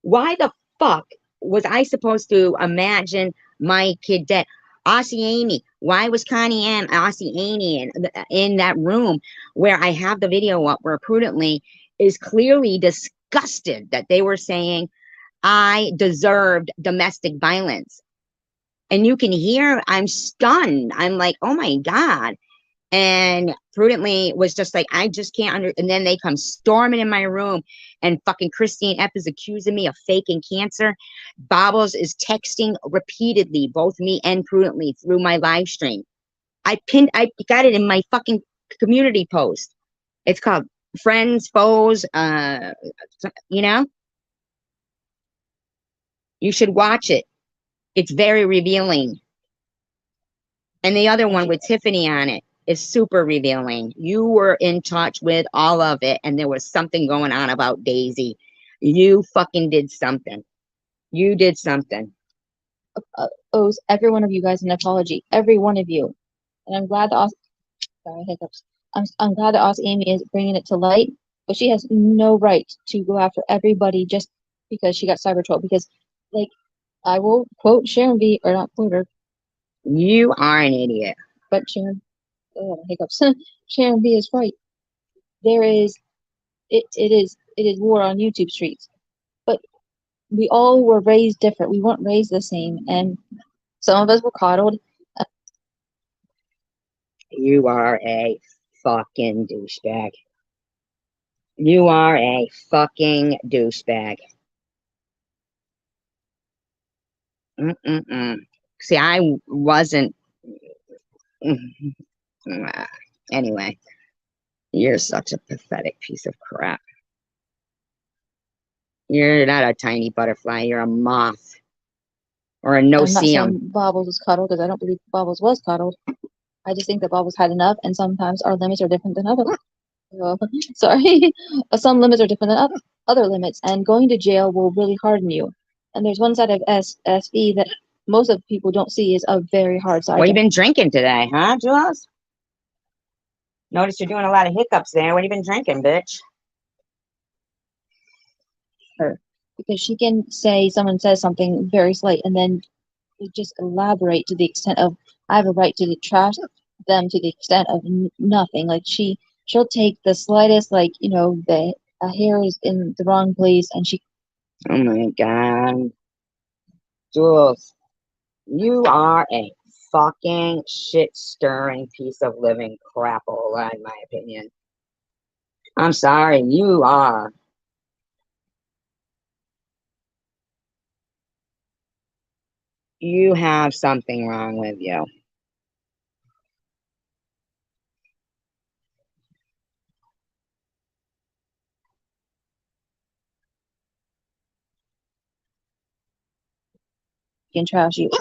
Why the fuck was I supposed to imagine my kid dead? Aussie Amy, why was Connie M, Aussie Amy in that room where I have the video up where Prudently is clearly disgusted that they were saying I deserved domestic violence. And you can hear I'm stunned. I'm like, oh my God. And Prudently was just like, I just can't and then they come storming in my room, and fucking Christine F is accusing me of faking cancer. Bobbles is texting repeatedly, both me and Prudently, through my live stream. I got it in my fucking community post. It's called Friends, Foes, you know, you should watch it. It's very revealing. And the other one with Tiffany on it is super revealing. You were in touch with all of it, and there was something going on about Daisy. You fucking did something. You did something. Owes every one of you guys an apology, every one of you. And I'm glad that sorry, hiccups. I'm glad that Amy is bringing it to light, but she has no right to go after everybody just because she got cyber trolled. Because, like, I will quote Sharon V, or not quote her, You are an idiot. but Sharon, hiccups. Sharon V is right. There is it is war on YouTube streets. But we all were raised different. We weren't raised the same, and some of us were coddled. You are a fucking douchebag. You are a fucking douchebag. Mm-mm-mm. See, I wasn't. Anyway, you're such a pathetic piece of crap. You're not a tiny butterfly. You're a moth or a I'm not no-see-um. saying Bobbles was coddled because I don't believe Bobbles was coddled. I just think that Bobbles had enough, and sometimes our limits are different than others. Sorry, some limits are different than other limits, and going to jail will really harden you. And there's one side of SSE that most of people don't see is a very hard side What to you been drinking today, huh, Jules? Notice you're doing a lot of hiccups there. What you been drinking, bitch? her because she can say someone says something very slight and then just elaborate to the extent of I have a right to trash them to the extent of nothing. Like she'll take the slightest the a hair is in the wrong place and she Oh my God. Jules, you are a fucking shit-stirring piece of living crapola, in my opinion. I'm sorry, you are. You have something wrong with you. Can trash you.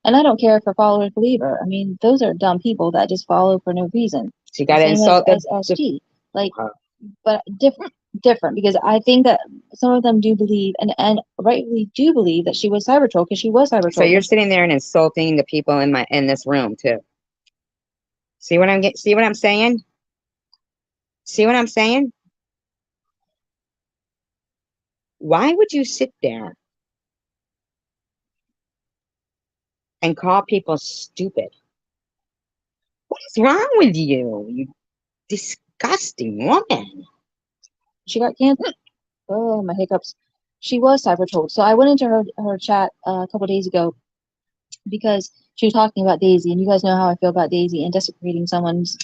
And I don't care if her followers believe her. I mean, those are dumb people that just follow for no reason. She got Same insulted. as SG. Like, but different because I think that some of them do believe and rightly do believe that she was cyber trolled because she was cyber So trolled. you're sitting there and insulting the people in this room too. See what I'm saying? See what I'm saying? Why would you sit there and call people stupid? What's wrong with you? You disgusting woman. She got canceled. Oh, my hiccups. She was cyber trolled. So I went into her chat a couple days ago because she was talking about Daisy, and you guys know how I feel about Daisy and desecrating someone's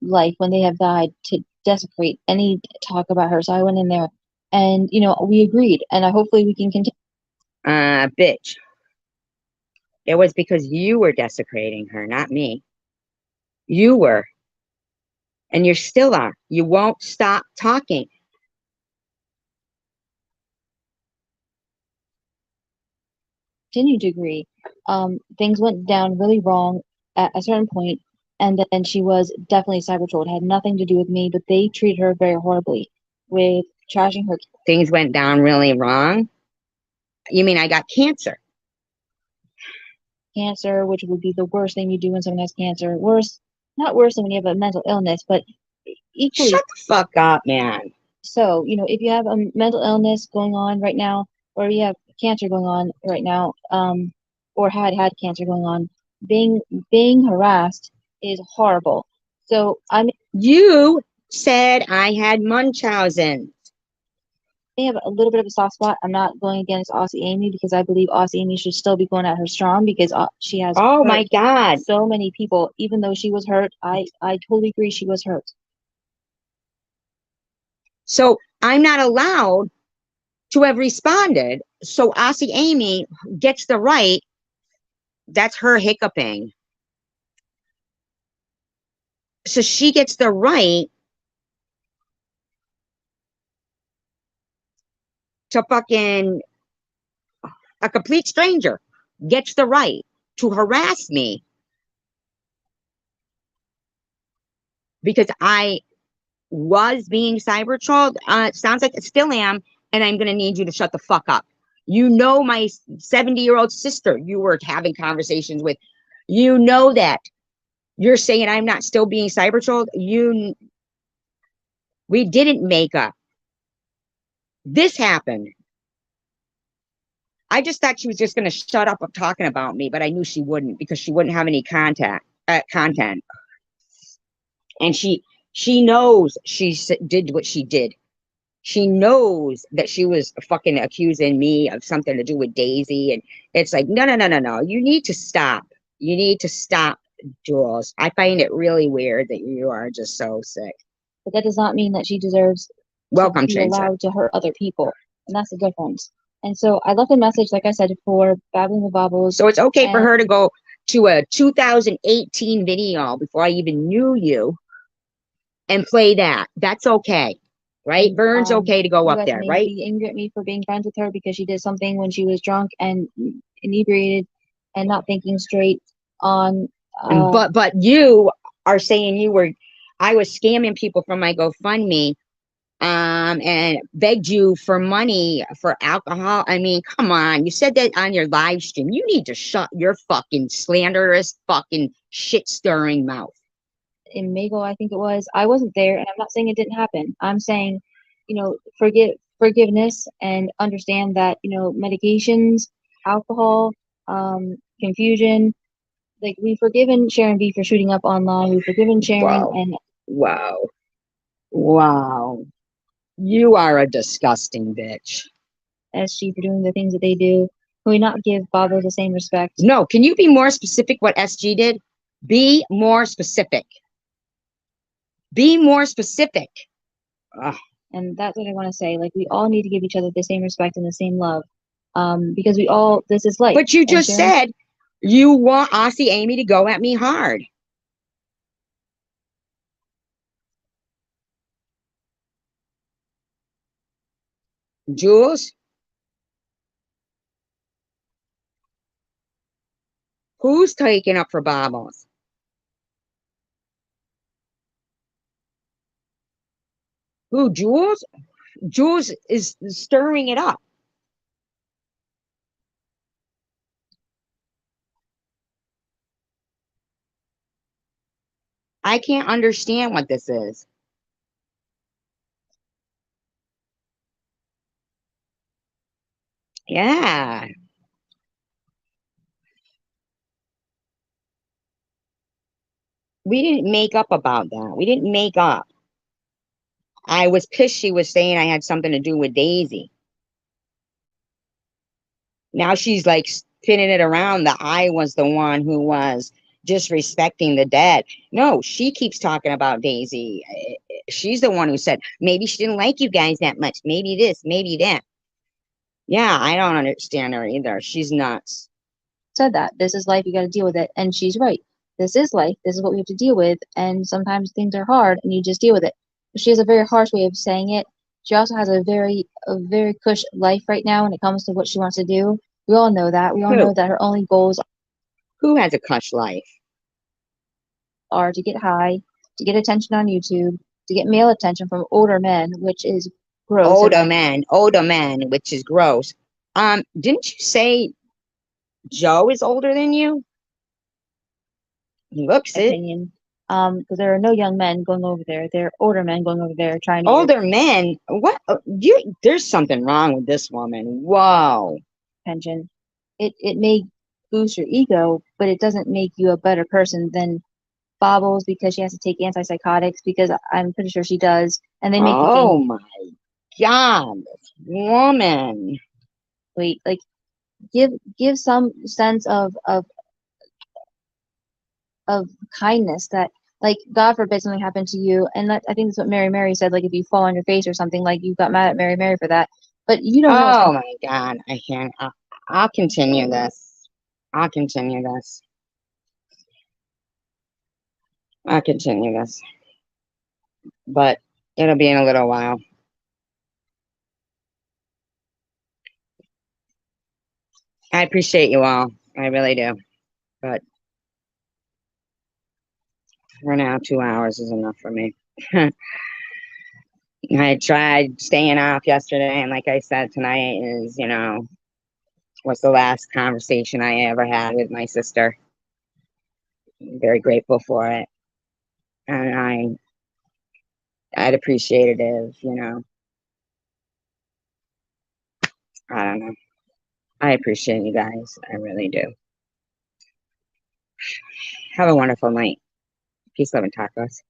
life when they have died to desecrate any talk about her. So I went in there and, we agreed, and hopefully we can continue. Bitch. It was because you were desecrating her, not me. You were. And you still are. You won't stop talking. Continue to agree. Things went down really wrong at a certain point, and then she was definitely cyber trolled. It had nothing to do with me, but they treated her very horribly with trashing her. Things went down really wrong. You mean I got cancer? Cancer, which would be the worst thing you do when someone has cancer. Worse, not worse than when you have a mental illness, but equally. Shut the fuck up, man. So, if you have a mental illness going on right now, or you have cancer going on right now, or had cancer going on, being harassed is horrible. So You said I had Munchausen. I have a little bit of a soft spot. I'm not going against Aussie Amy because I believe Aussie Amy should still be going at her strong because she has Oh my God. so many people. Even though she was hurt, I totally agree she was hurt. So I'm not allowed to have responded. So Aussie Amy gets the right. That's her hiccuping. So she gets the right to fucking a complete stranger gets the right to harass me because I was being cyber trolled. It sounds like I still am, and I'm gonna need you to shut the fuck up. You know my 70-year-old sister you were having conversations with. You know that. You're saying I'm not still being cyber trolled. We didn't make up. This happened. I just thought she was just gonna shut up of talking about me, but I knew she wouldn't because she wouldn't have any content. And she knows she did what she did. She knows that she was fucking accusing me of something to do with Daisy, and it's like, no. You need to stop. You need to stop, Jules. I find it really weird that you are just so sick. But that does not mean that she deserves Welcome, to be allowed to hurt other people, and that's the difference. And so I left a message, like I said, for Babbling the Bobbles. So it's okay for her to go to a 2018 video before I even knew you and play that. That's okay. Right? Vern's okay to go up there, right? Be angry at me for being friends with her because she did something when she was drunk and inebriated and not thinking straight on. But you are saying I was scamming people from my GoFundMe, and begged you for money for alcohol. I mean, come on. You said that on your live stream. You need to shut your fucking slanderous, fucking shit stirring mouth. In Mago, I think it was. I wasn't there, and I'm not saying it didn't happen. I'm saying, forgiveness and understand that, medications, alcohol, confusion, like we've forgiven Sharon B for shooting up online. We've forgiven Sharon and wow. You are a disgusting bitch. SG for doing the things that they do. Can we not give Babo the same respect? No, can you be more specific what SG did? Be more specific. Be more specific. Ugh. And that's what I want to say. Like, we all need to give each other the same respect and the same love. Because we all, this is life. But you And just Sharon, said you want Aussie Amy to go at me hard. Jules, who's taking up for Bobbles? Who, Jules? Jules is stirring it up. I can't understand what this is. Yeah. We didn't make up about that. We didn't make up. I was pissed she was saying I had something to do with Daisy. Now she's like spinning it around that I was the one who was disrespecting the dead. No, she keeps talking about Daisy. She's the one who said maybe she didn't like you guys that much. Maybe this, maybe that. Yeah, I don't understand her either. She's nuts. said that this is life, you got to deal with it. And she's right. This is life. This is what we have to deal with. And sometimes things are hard and you just deal with it. But she has a very harsh way of saying it. She also has a very cush life right now when it comes to what she wants to do. We all know that. We all know Who? that her only goals Who has a cush life? are to get high, to get attention on YouTube, to get male attention from older men, which is gross in Older man, which is gross. Didn't you say Joe is older than you? He looks my it. opinion. Because there are no young men going over there. There are older men going over there trying to get Older men? What? You? There's something wrong with this woman. Whoa. attention. It may boost your ego, but it doesn't make you a better person than Bobbles because she has to take antipsychotics because I'm pretty sure she does, and they make you gain Oh my God, this woman. weight. Like give some sense of kindness that like God forbid something happened to you, and that, I think that's what Mary said. Like if you fall on your face or something, like you got mad at Mary for that, but you don't know what's Oh gonna my God, I can't. I'll continue this. I'll continue this. I'll continue this. But it'll be in a little while. I appreciate you all. I really do. But for now, 2 hours is enough for me. I tried staying off yesterday, and like I said, tonight is, was the last conversation I ever had with my sister. I'm very grateful for it. And I'd appreciate it if, I don't know. I appreciate you guys. I really do. Have a wonderful night. Peace, love, and tacos.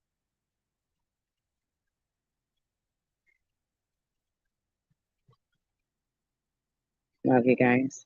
Love you guys.